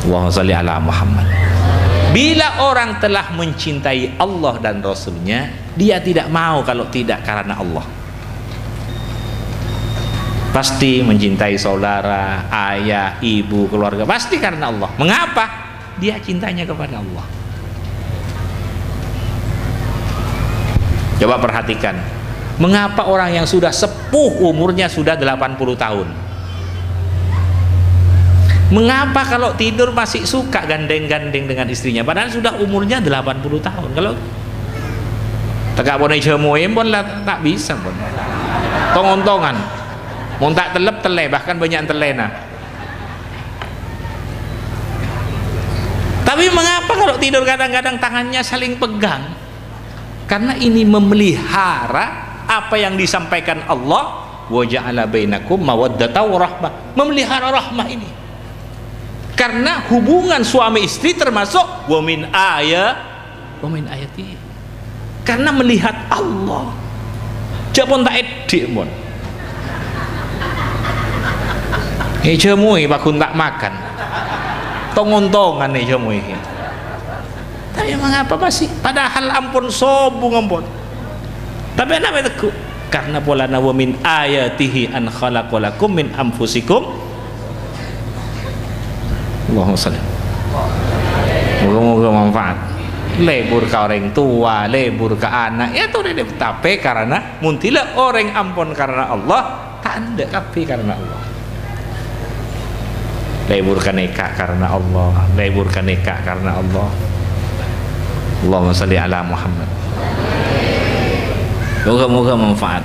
Allahumma shalli ala Muhammad. Bila orang telah mencintai Allah dan Rasulnya, dia tidak mau kalau tidak karena Allah. Pasti mencintai saudara, ayah, ibu, keluarga, pasti karena Allah. Mengapa? Dia cintanya kepada Allah. Coba perhatikan, mengapa orang yang sudah sepuh umurnya sudah 80 tahun, Mengapa kalau tidur masih suka gandeng-gandeng dengan istrinya padahal sudah umurnya 80 tahun? Kalau tegak bonai jemoy pun lah tak bisa pun. Tong-ontongan. Mau tak telep tele bahkan banyak telena. Tapi mengapa kalau tidur kadang-kadang tangannya saling pegang? Karena ini memelihara apa yang disampaikan Allah, wa ja'ala bainakum mawaddata wa rahmah. Memelihara rahmah ini. Karena hubungan suami istri termasuk wa min ayati. Karena melihat Allah. Japon tak edik mon. Jemui bakun tak makan. Tong-ontongan nih jemui. Tapi mengapa masih? Padahal ampun sobung ampun. Tapi apa itu? Karena pola wa min ayatihi an khalaqalakum min anfusikum. Allahumma salli. Moga-moga manfaat. Lebur ke orang tua, lebur ke anak, ya tuh deh. Tapi karena muntila orang ampun karena Allah, tanda kapi karena Allah. Lebur ke nikah karena Allah, lebur ke nikah karena Allah. Allahumma salli ala Muhammad. Moga-moga manfaat.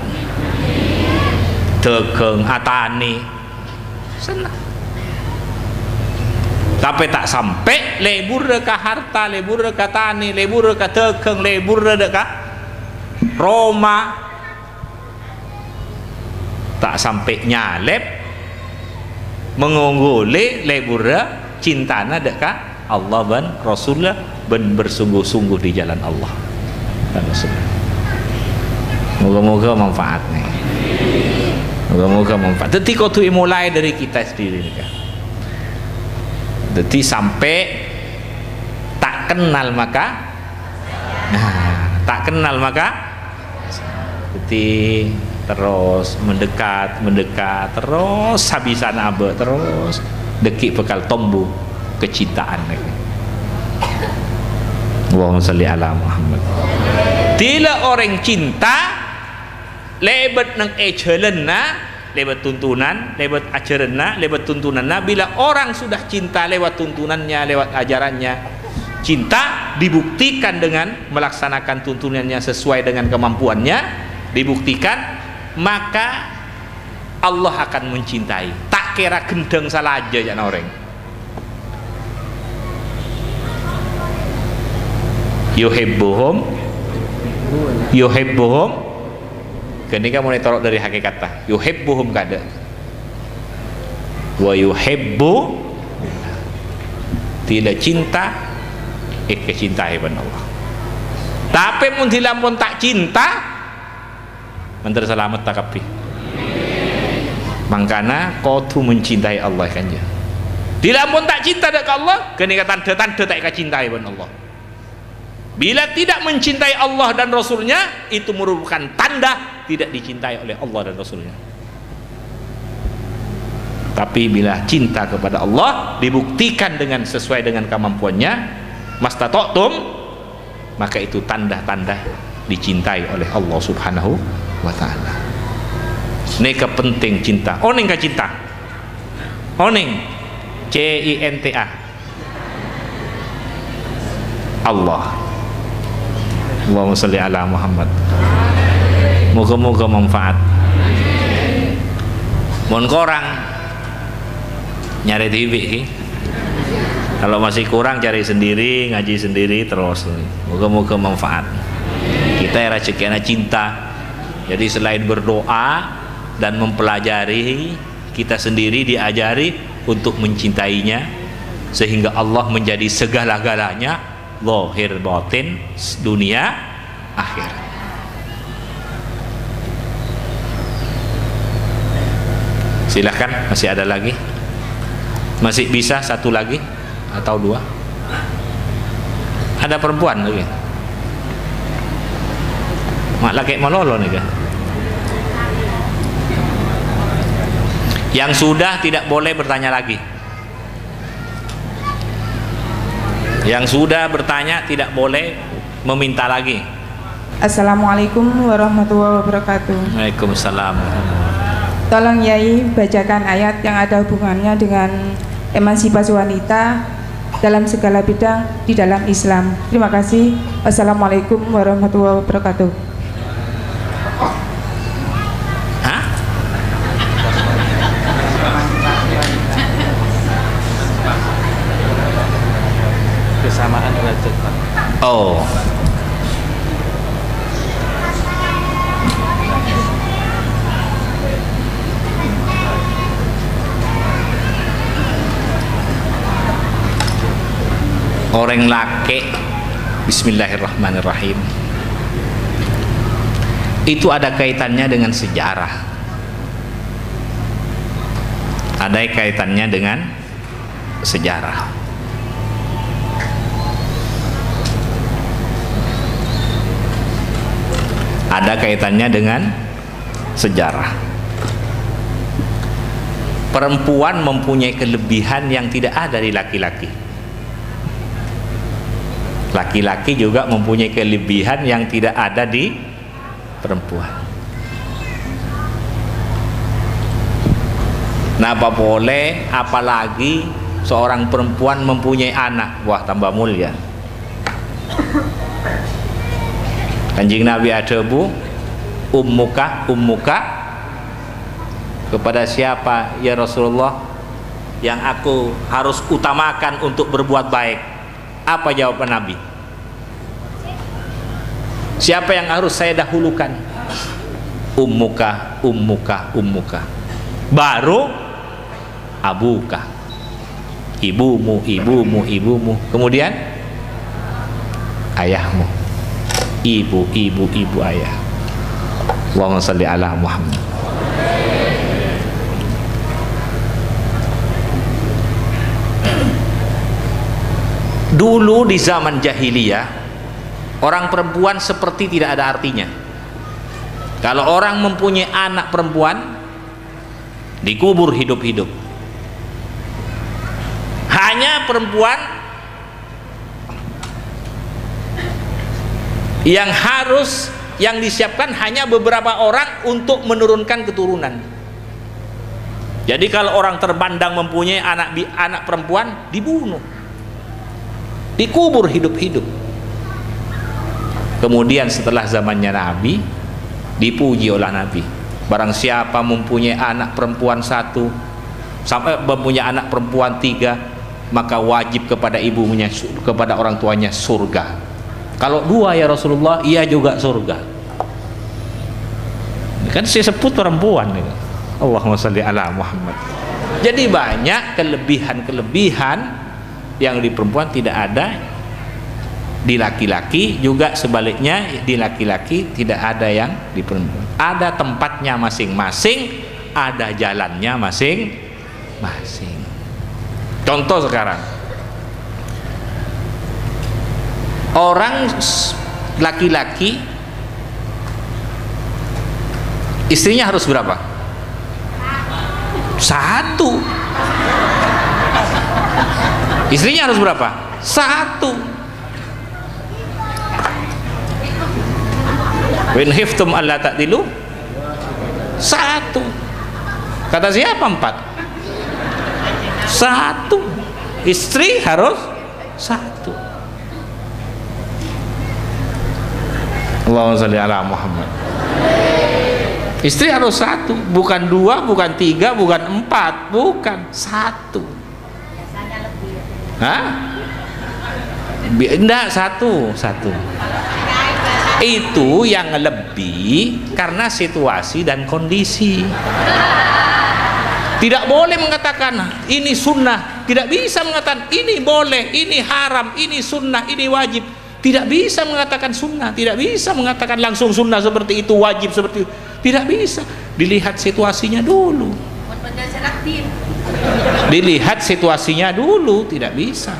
Tegeng atani senang. Tapi tak sampai lebur ke harta, lebur ke tani, lebur ke tegeng, lebur ke Roma, tak sampai nyalep mengungguli lebur cintana dekat Allah dan Rasulullah ben bersungguh-sungguh di jalan Allah dan Rasulullah. Moga-moga manfaat nih. Moga-moga manfaat. Jadi kau tu mulai dari kita sendiri nih kan. Jadi sampai tak kenal maka tak kenal maka jadi terus mendekat terus habisan abe terus dekik bekal tombu kecintaan lagi. Allahumma salli ala Muhammad. Tila orang cinta lebet nang ejelena lewat tuntunan, lewat ajarannya, lewat tuntunannya. Bila orang sudah cinta lewat tuntunannya, lewat ajarannya, cinta dibuktikan dengan melaksanakan tuntunannya sesuai dengan kemampuannya, dibuktikan, maka Allah akan mencintai. Tak kira gendeng salah aja jangan orang. Yuhibbuhum ketika mulai torok dari hakikat yuhibbuhum kada wa yuhibbu tidak cinta kecintai ban Allah. Tapi mun dilampun tak cinta menteri selamat tak kapi. Mangkana kudu mencintai Allah kan ya. Dilampun tak cinta dak Allah kenika tanda-tanda tak kecintai ban Allah. Bila tidak mencintai Allah dan Rasulnya, itu merupakan tanda tidak dicintai oleh Allah dan Rasulnya. Tapi bila cinta kepada Allah dibuktikan dengan sesuai dengan kemampuannya, mastata'tum, maka itu tanda-tanda dicintai oleh Allah Subhanahu wa ta'ala. Neka penting cinta. Oning ka cinta. Oning CINTA. Allah. Allahumma salli ala Muhammad. Moga-moga manfaat. Mohon korang nyari TV ki. Kalau masih kurang cari sendiri, ngaji sendiri terus. Moga-moga manfaat. Kita era cekiana cinta. Jadi selain berdoa dan mempelajari, kita sendiri diajari untuk mencintainya sehingga Allah menjadi segala-galanya, zahir batin, dunia akhir. Silahkan, masih ada lagi, masih bisa satu lagi atau dua. Ada perempuan lagi, mak laki malolo nih kan. Yang sudah tidak boleh bertanya lagi. Yang sudah bertanya tidak boleh meminta lagi. Assalamualaikum warahmatullahi wabarakatuh. Waalaikumsalam. Tolong Yai bacakan ayat yang ada hubungannya dengan emansipasi wanita dalam segala bidang di dalam Islam. Terima kasih. Wassalamualaikum warahmatullahi wabarakatuh. Kesamaan derajat, Pak. Oh. Orang laki, bismillahirrahmanirrahim, itu ada kaitannya dengan sejarah, ada kaitannya dengan sejarah. Ada kaitannya dengan sejarah. Perempuan mempunyai kelebihan yang tidak ada di laki-laki. Laki-laki juga mempunyai kelebihan yang tidak ada di perempuan. Nah, apa boleh apalagi seorang perempuan mempunyai anak, wah tambah mulia. Kanjeng Nabi ada bu, ummuka kepada siapa ya Rasulullah yang aku harus utamakan untuk berbuat baik? Apa jawaban Nabi? Siapa yang harus saya dahulukan? Ummuka. Baru abuka, ibumu. Kemudian ayahmu. Ibu ayah. Allahumma shalli ala Muhammad. Dulu di zaman jahiliyah, orang perempuan seperti tidak ada artinya. Kalau orang mempunyai anak perempuan, dikubur hidup-hidup. Hanya perempuan yang disiapkan hanya beberapa orang untuk menurunkan keturunan. Jadi kalau orang terbandang mempunyai anak perempuan, dibunuh, dikubur hidup-hidup. Kemudian setelah zamannya Nabi, dipuji oleh Nabi, barang siapa mempunyai anak perempuan 1 sampai mempunyai anak perempuan 3, maka wajib kepada ibunya, kepada orang tuanya surga. Kalau 2 ya Rasulullah, ia juga surga. Ini kan saya sebut perempuan nih. Allahumma shalli ala Muhammad. Jadi banyak kelebihan yang di perempuan tidak ada di laki-laki, juga sebaliknya di laki-laki tidak ada yang di perempuan. Ada tempatnya masing-masing, ada jalannya masing-masing. Contoh sekarang, orang laki-laki istrinya harus berapa? 1. Istrinya harus berapa? 1. Wa in khiftum alla ta'dilu 1. Kata siapa 4? 1. Istri harus 1. Allahumma shalli ala Muhammad. Istri harus 1, bukan 2, bukan 3, bukan 4, bukan 1. Hah? Enggak, 1. Itu yang lebih karena situasi dan kondisi. Tidak boleh mengatakan ini sunnah, tidak bisa mengatakan ini boleh, ini haram, ini sunnah, ini wajib. Tidak bisa mengatakan sunnah, tidak bisa mengatakan langsung sunnah seperti itu, wajib seperti itu. Tidak bisa. Dilihat situasinya dulu. Dilihat situasinya dulu, tidak bisa.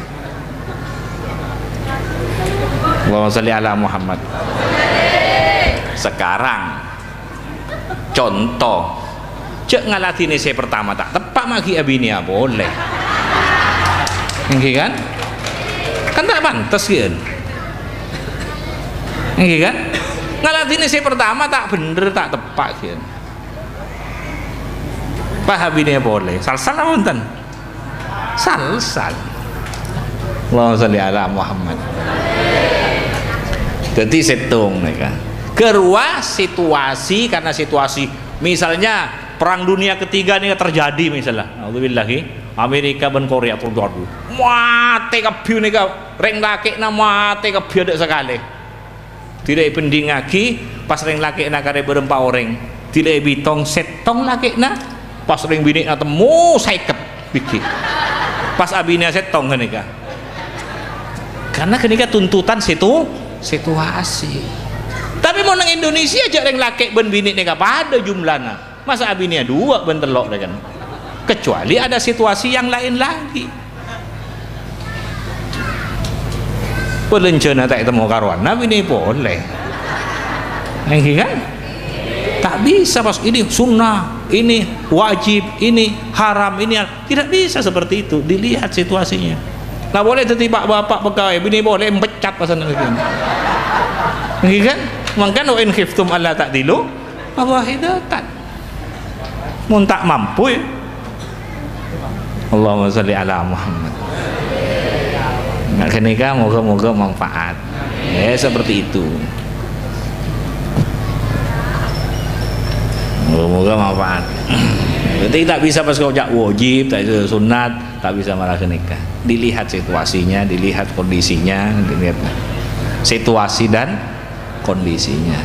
Allahumma shalli ala Muhammad. Sekarang contoh, cek ngalatini saya pertama tak tepak maki abinia boleh. Nggih kan? Kan tak pantas kan? Nggih kan? Ngalatini saya pertama tak bener, tak tepak kan? Pak abinia boleh. Salah wonten. salsal. Allahumma sholli ala Muhammad. Jadi setung mereka. Kedua situasi, karena situasi misalnya perang dunia ketiga ini terjadi misalnya, alhamdulillah Amerika dan Korea terjadi, mati kabeh nika reng laki na mati kabeh ada sekali, tidak pending lagi pas reng laki na kare berempat orang, tidak bitong setong laki na pas reng bini na temu saiket biki, pas abinya setong kenika, karena kenika tuntutan situasi. Tapi mau nang Indonesia aja reng laki ben bini nika pada jumlahnya, masa abinya dua ben telok deh kan. Kecuali ada situasi yang lain lagi. Pelencana tak temu karuan Nabi ini boleh. Yang kan? Tak bisa pas ini sunnah, ini wajib, ini haram, ini tidak bisa seperti itu. Dilihat situasinya. Nah boleh tiba bapak pegawai bini boleh mempecat pasan lagi. Yang kan? Maka in khiftum alla ta'dilu fawahidatan. Mun tak mampu ya. Allahumma sholli ala Muhammad. Nggak kenika moga-moga manfaat. Ya seperti itu. Moga-moga manfaat. Berarti tak bisa pas kau wajib, tak bisa sunat, tak bisa malah kenika. Dilihat situasinya, dilihat kondisinya, dilihat situasi dan kondisinya.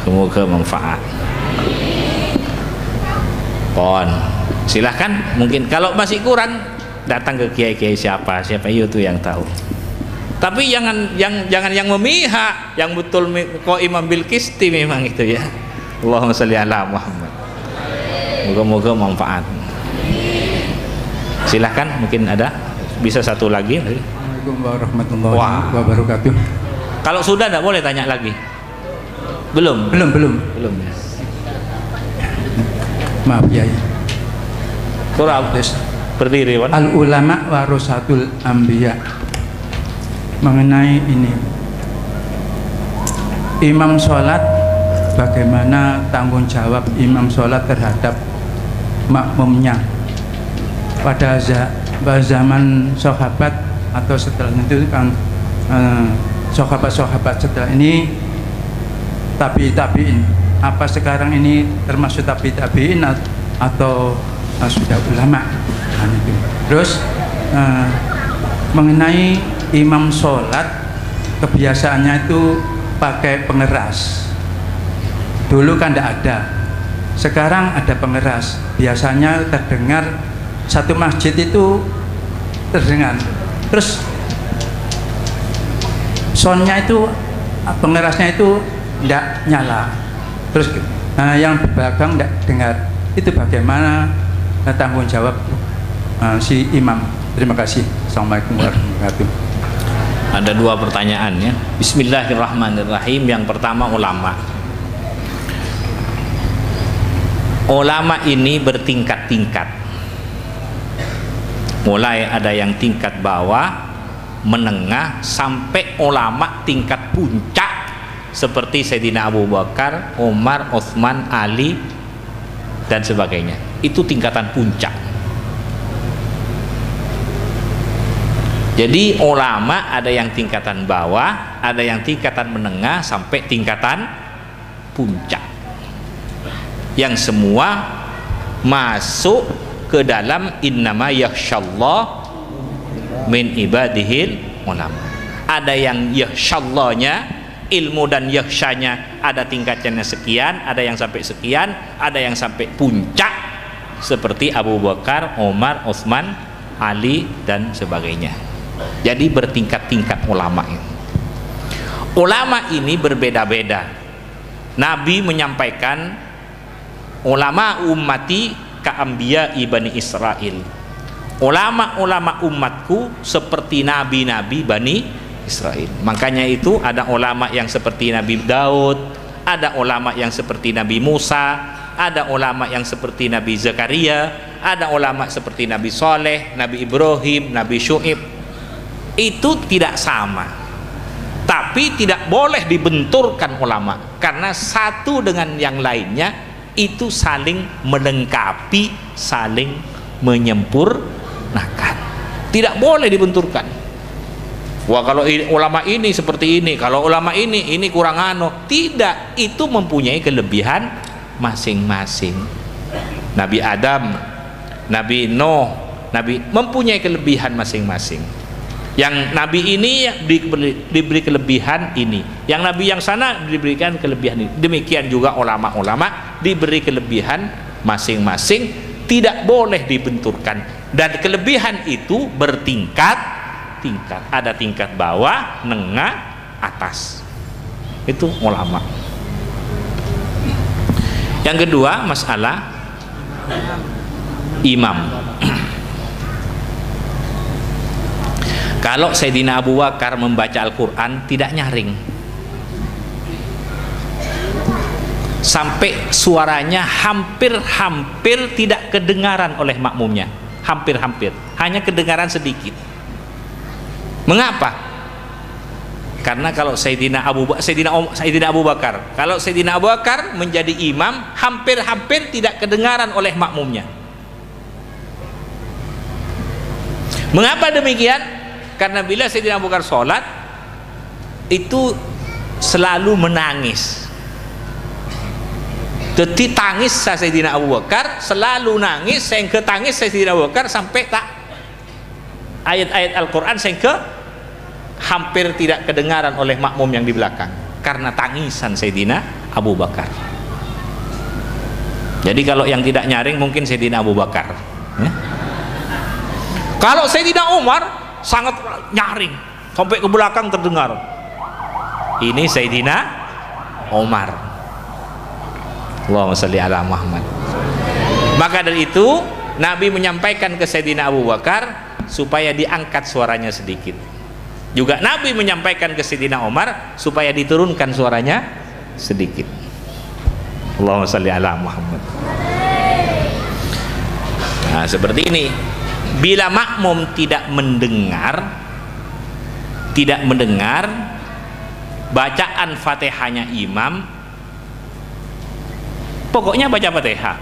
Moga-moga manfaat. Silahkan, mungkin kalau masih kurang datang ke kiai-kiai siapa itu yang tahu. Tapi jangan yang memihak, yang betul qaimam bil qisti memang itu ya. Allahumma sholli ala Muhammad. Moga-moga manfaat. Silahkan, mungkin ada bisa satu lagi. Assalamualaikum warahmatullahi wabarakatuh. Kalau sudah tidak boleh tanya lagi. Belum ya. Maaf ya. Kurang berdiri al ulama warasatul anbiya. Mengenai ini imam sholat, bagaimana tanggung jawab imam sholat terhadap makmumnya pada zaman sahabat atau setelah itu kan sahabat-sahabat setelah ini tabi'in. Apa sekarang ini termasuk tabi'in atau sudah ulama? Nah, itu. Terus mengenai imam sholat, kebiasaannya itu pakai pengeras. Dulu kan tidak ada, sekarang ada pengeras. Biasanya terdengar satu masjid itu terdengar. Terus soundnya itu, pengerasnya itu tidak nyala. Terus yang di belakang tidak dengar. Itu bagaimana tanggung jawab si imam? Terima kasih. Assalamualaikum warahmatullahi wabarakatuh. Ada dua pertanyaan ya. Bismillahirrahmanirrahim. Yang pertama ulama. Ulama ini bertingkat-tingkat. Mulai ada yang tingkat bawah, menengah, sampai ulama tingkat puncak seperti Sayyidina Abu Bakar, Umar, Utsman, Ali dan sebagainya. Itu tingkatan puncak. Jadi ulama ada yang tingkatan bawah, ada yang tingkatan menengah sampai tingkatan puncak. Yang semua masuk ke dalam innama yakhsyallah min ibadihil ulama. Ada yang yakhsyallahnya, ilmu dan yakhsyanya ada tingkatnya sekian, ada yang sampai sekian, ada yang sampai puncak seperti Abu Bakar, Umar, Utsman, Ali dan sebagainya. Jadi bertingkat-tingkat ulama ini. Ulama ini berbeda-beda. Nabi menyampaikan ulama ummati ka'ambiya ibani Israel. Ulama-ulama umatku seperti nabi-nabi Bani Israel. Makanya itu ada ulama yang seperti Nabi Daud, ada ulama yang seperti Nabi Musa, ada ulama yang seperti Nabi Zakaria, ada ulama seperti Nabi Soleh, Nabi Ibrahim, Nabi Syu'ib. Itu tidak sama, tapi tidak boleh dibenturkan ulama, karena satu dengan yang lainnya itu saling melengkapi, saling menyempurnakan. tidak boleh dibenturkan. Wah, kalau ulama ini seperti ini, kalau ulama ini kurang tidak, itu mempunyai kelebihan masing-masing. Nabi Adam, Nabi Nuh, Nabi mempunyai kelebihan masing-masing. Yang Nabi ini diberi kelebihan ini, yang Nabi yang sana diberikan kelebihan ini. Demikian juga ulama-ulama diberi kelebihan masing-masing, tidak boleh dibenturkan. Dan kelebihan itu bertingkat, ada tingkat bawah, nengah, atas. Itu ulama. Yang kedua, masalah imam. Kalau Sayyidina Abu Bakar membaca Al-Quran tidak nyaring, sampai suaranya hampir tidak kedengaran oleh makmumnya, hampir, hanya kedengaran sedikit. Mengapa? Karena kalau Sayyidina Abu Bakar, kalau Sayyidina Abu Bakar menjadi imam, hampir tidak kedengaran oleh makmumnya. Mengapa demikian? Karena bila Sayyidina Abu Bakar sholat itu selalu menangis. Jadi tangis Sayyidina Abu Bakar selalu nangis, sehingga tangis Sayyidina Abu Bakar sampai tak ayat-ayat Al-Quran sehingga hampir tidak kedengaran oleh makmum yang di belakang karena tangisan Sayyidina Abu Bakar. Jadi kalau yang tidak nyaring mungkin Sayyidina Abu Bakar ya. Kalau Sayyidina Umar sangat nyaring sampai ke belakang terdengar. Ini Sayyidina Umar. Allahumma sholli ala Muhammad. Maka dari itu Nabi menyampaikan ke Sayyidina Abu Bakar supaya diangkat suaranya sedikit. Juga Nabi menyampaikan ke Sayyidina Umar supaya diturunkan suaranya sedikit. Allahumma sholli ala Muhammad. Nah, seperti ini. Bila makmum tidak mendengar bacaan Fatihahnya imam, pokoknya baca Fatihah,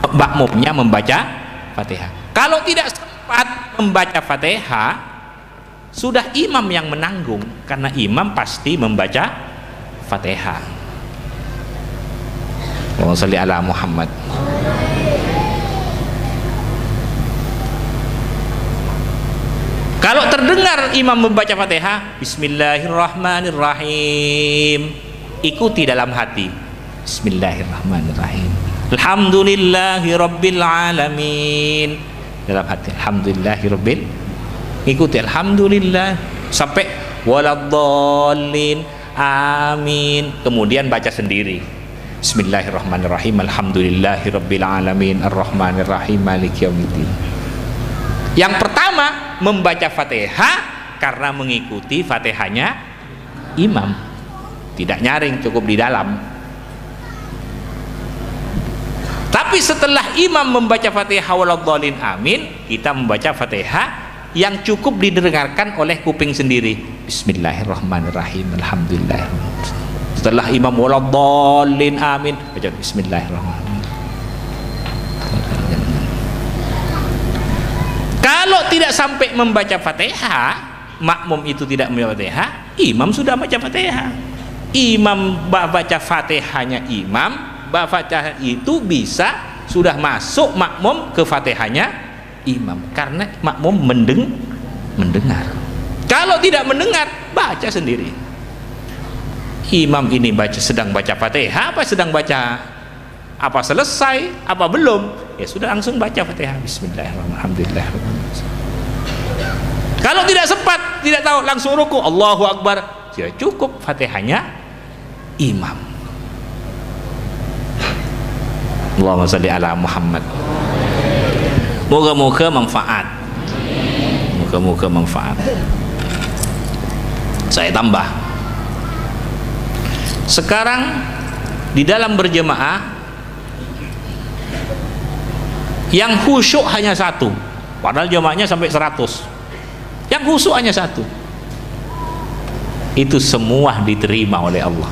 makmumnya membaca Fatihah. Kalau tidak sempat membaca Fatihah, sudah imam yang menanggung, karena imam pasti membaca Fatihah. Allahumma sholli ala Muhammad. Kalau terdengar imam membaca Fatihah, Bismillahirrahmanirrahim, ikuti dalam hati, Bismillahirrahmanirrahim, Alhamdulillahirabbil alamin, dalam hati, Alhamdulillahirabbil, ikuti Alhamdulillah sampai waladdallin, amin, kemudian baca sendiri, Bismillahirrahmanirrahim, Alhamdulillahirabbil alamin, Arrahmanirrahim, Maliki yaumiddin. Yang pertama membaca Fatihah karena mengikuti Fatihahnya imam, tidak nyaring, cukup di dalam. Tapi setelah imam membaca Fatihah waladdallin amin, kita membaca Fatihah yang cukup didengarkan oleh kuping sendiri, Bismillahirrahmanirrahim, Alhamdulillah. Setelah imam waladdallin amin, baca Bismillahirrahmanirrahim. Kalau tidak sampai membaca Fatihah, makmum itu tidak membaca Fatihah, imam sudah baca Fatihah. Imam baca Fatihahnya imam, baca itu bisa sudah masuk makmum ke Fatihahnya imam, karena makmum mendengar. Kalau tidak mendengar, baca sendiri. Imam ini sedang baca Fatihah, apa sedang baca, apa selesai, apa belum, ya sudah langsung baca Fatihah, Bismillahirrahmanirrahim. Kalau tidak sempat, tidak tahu, langsung ruku, Allahu Akbar, sudah cukup Fatihahnya imam. Allahumma sholli ala Muhammad. Moga-moga manfaat. Moga-moga manfaat. Saya tambah. Sekarang di dalam berjemaah yang khusyuk hanya satu, padahal jemaahnya sampai 100. Yang khusyuk hanya satu. Itu semua diterima oleh Allah.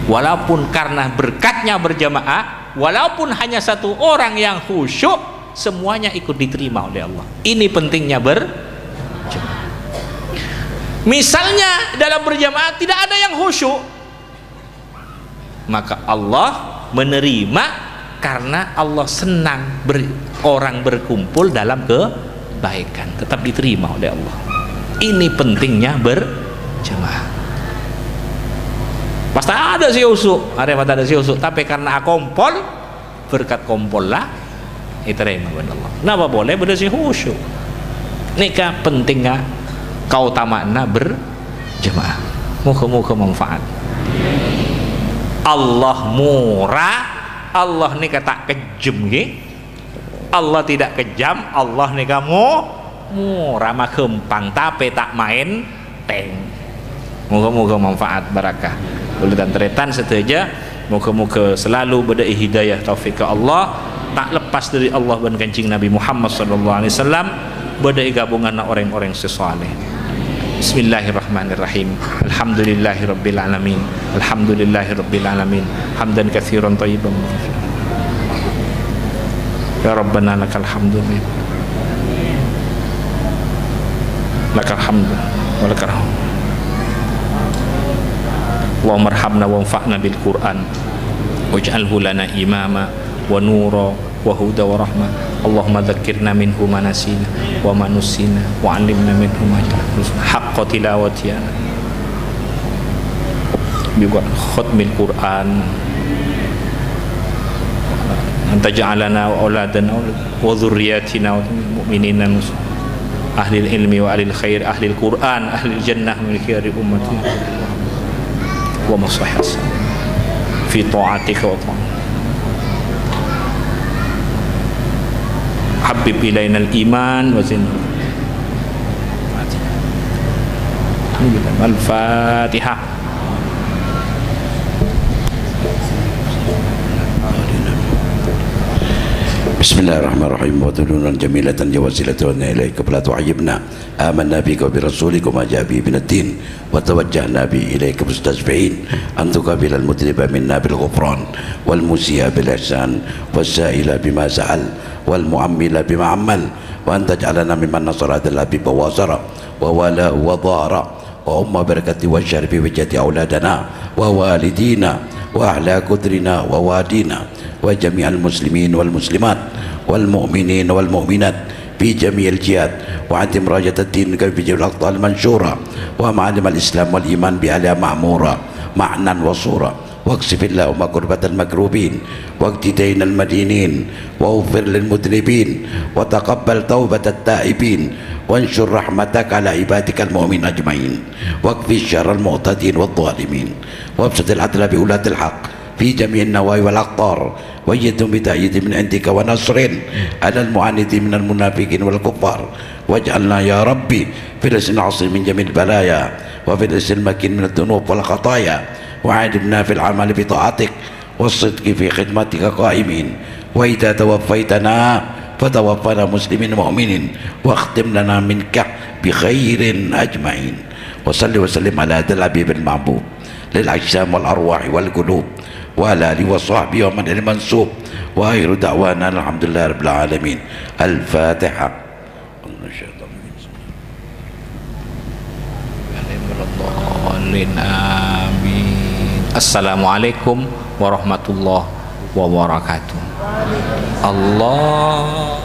Walaupun karena berkatnya berjamaah, walaupun hanya satu orang yang khusyuk, semuanya ikut diterima oleh Allah. Ini pentingnya berjamaah. Misalnya dalam berjamaah tidak ada yang khusyuk, maka Allah menerima karena Allah senang orang berkumpul dalam kebaikan, tetap diterima oleh Allah. Ini pentingnya berjamaah. Pasti ada si usuk, ada si usuk, tapi karena kompol, berkat kompol lah diterima oleh Allah. Kenapa boleh bersi khusyuk? Nikah pentingnya kau tamakna berjamaah. Muka-muka manfaat. Allah murah, Allah ni kata kejam ke? Allah tidak kejam, Allah ni kamu murah mah kempang tapi tak main teng. Moga-moga manfaat barakah. Boleh dan teretan seteja. Moga-moga selalu berdai hidayah taufik ke Allah, tak lepas dari Allah dan kancing Nabi Muhammad sallallahu alaihi wasallam, berdai gabungan orang-orang sesoleh. Bismillahirrahmanirrahim. Alhamdulillahirabbil alamin. Alhamdulillahirabbil alamin. Hamdan katsiran thayyiban. Ya Rabbana lakal hamdu. Lakal hamdu wa lakal hamdu. Allahumma arhamna wanfa'na bil Qur'an waj'alhu lana imama wa nura wa huda wa rahmah. Allahumma dzakkirna minhu ma nasina wa ma nusina wa 'allimna minhu ma jahilna haqqa tilawatihi bi khatmil Qur'an anta ja'alana wa auladana wa dhurriyyatina wa mu'minina ahli ilmi wa ahli khair ahli Qur'an ahli jannah min khiyari ummati wa maslahas fi ta'atika wa ta'atika. Habib ilaina al-iman wa zin. Al-Fatihah. Bismillahirrahmanirrahim. Wa tudunan jamilatan jawasilatan ilaika fala tu'ayyibna amanna bika wa bi rasulika ma ja'a bi ad-din wa tawajjahna bi ilaika mustajfi'in an tuqabila al-mudriba minna bil ghufran wal musii'a bil ihsan was-sa'ila bima sa'al wal mu'ammila bima ammal wa anta ja'alana mimman nasara al-habib wa wasara wa wala wa dhara wa umma barakati wa syarifi wa jati auladana wa walidina wa ahla kudrina wa wadina wa jami'al muslimin wal muslimat wal mu'minin wal mu'minat fi jami'il jihad wa atim rajat ad-din ka fi jami'il aqtal mansyura wa ma'alim al-islam wal iman bi ala ma'mura ma'nan wa sura واكشف اللهم كربة المكروبين واقتدين المدينين واغفر للمذنبين وتقبل توبة التائبين وانشر رحمتك على عبادك المؤمنين أجمعين واكفي شر المعتدين والظالمين وابسط العدل بولاة الحق في جميع النواحي والأقطار وأيدهم بتأييد من عندك ونصر على المعاندين من المنافقين والكفار واجعلنا يا ربي في الاسم العظيم من جميع البلايا وفي الاسم المكين من الذنوب والخطايا وعادنا في العمل بطاعتك والصدق في خدمتك قائمين وإذا توفيتنا فتوفنا مسلمين مؤمنين واختم لنا منك بخير أجمعين وصل وسلم على هذا الحبيب المحبوب للأجسام والأرواح والقلوب وعلى آله وصحبه ومن المنسوب وآخر دعوانا الحمد لله رب العالمين. الفاتحة. Amin. Assalamualaikum warahmatullahi wabarakatuh. Allah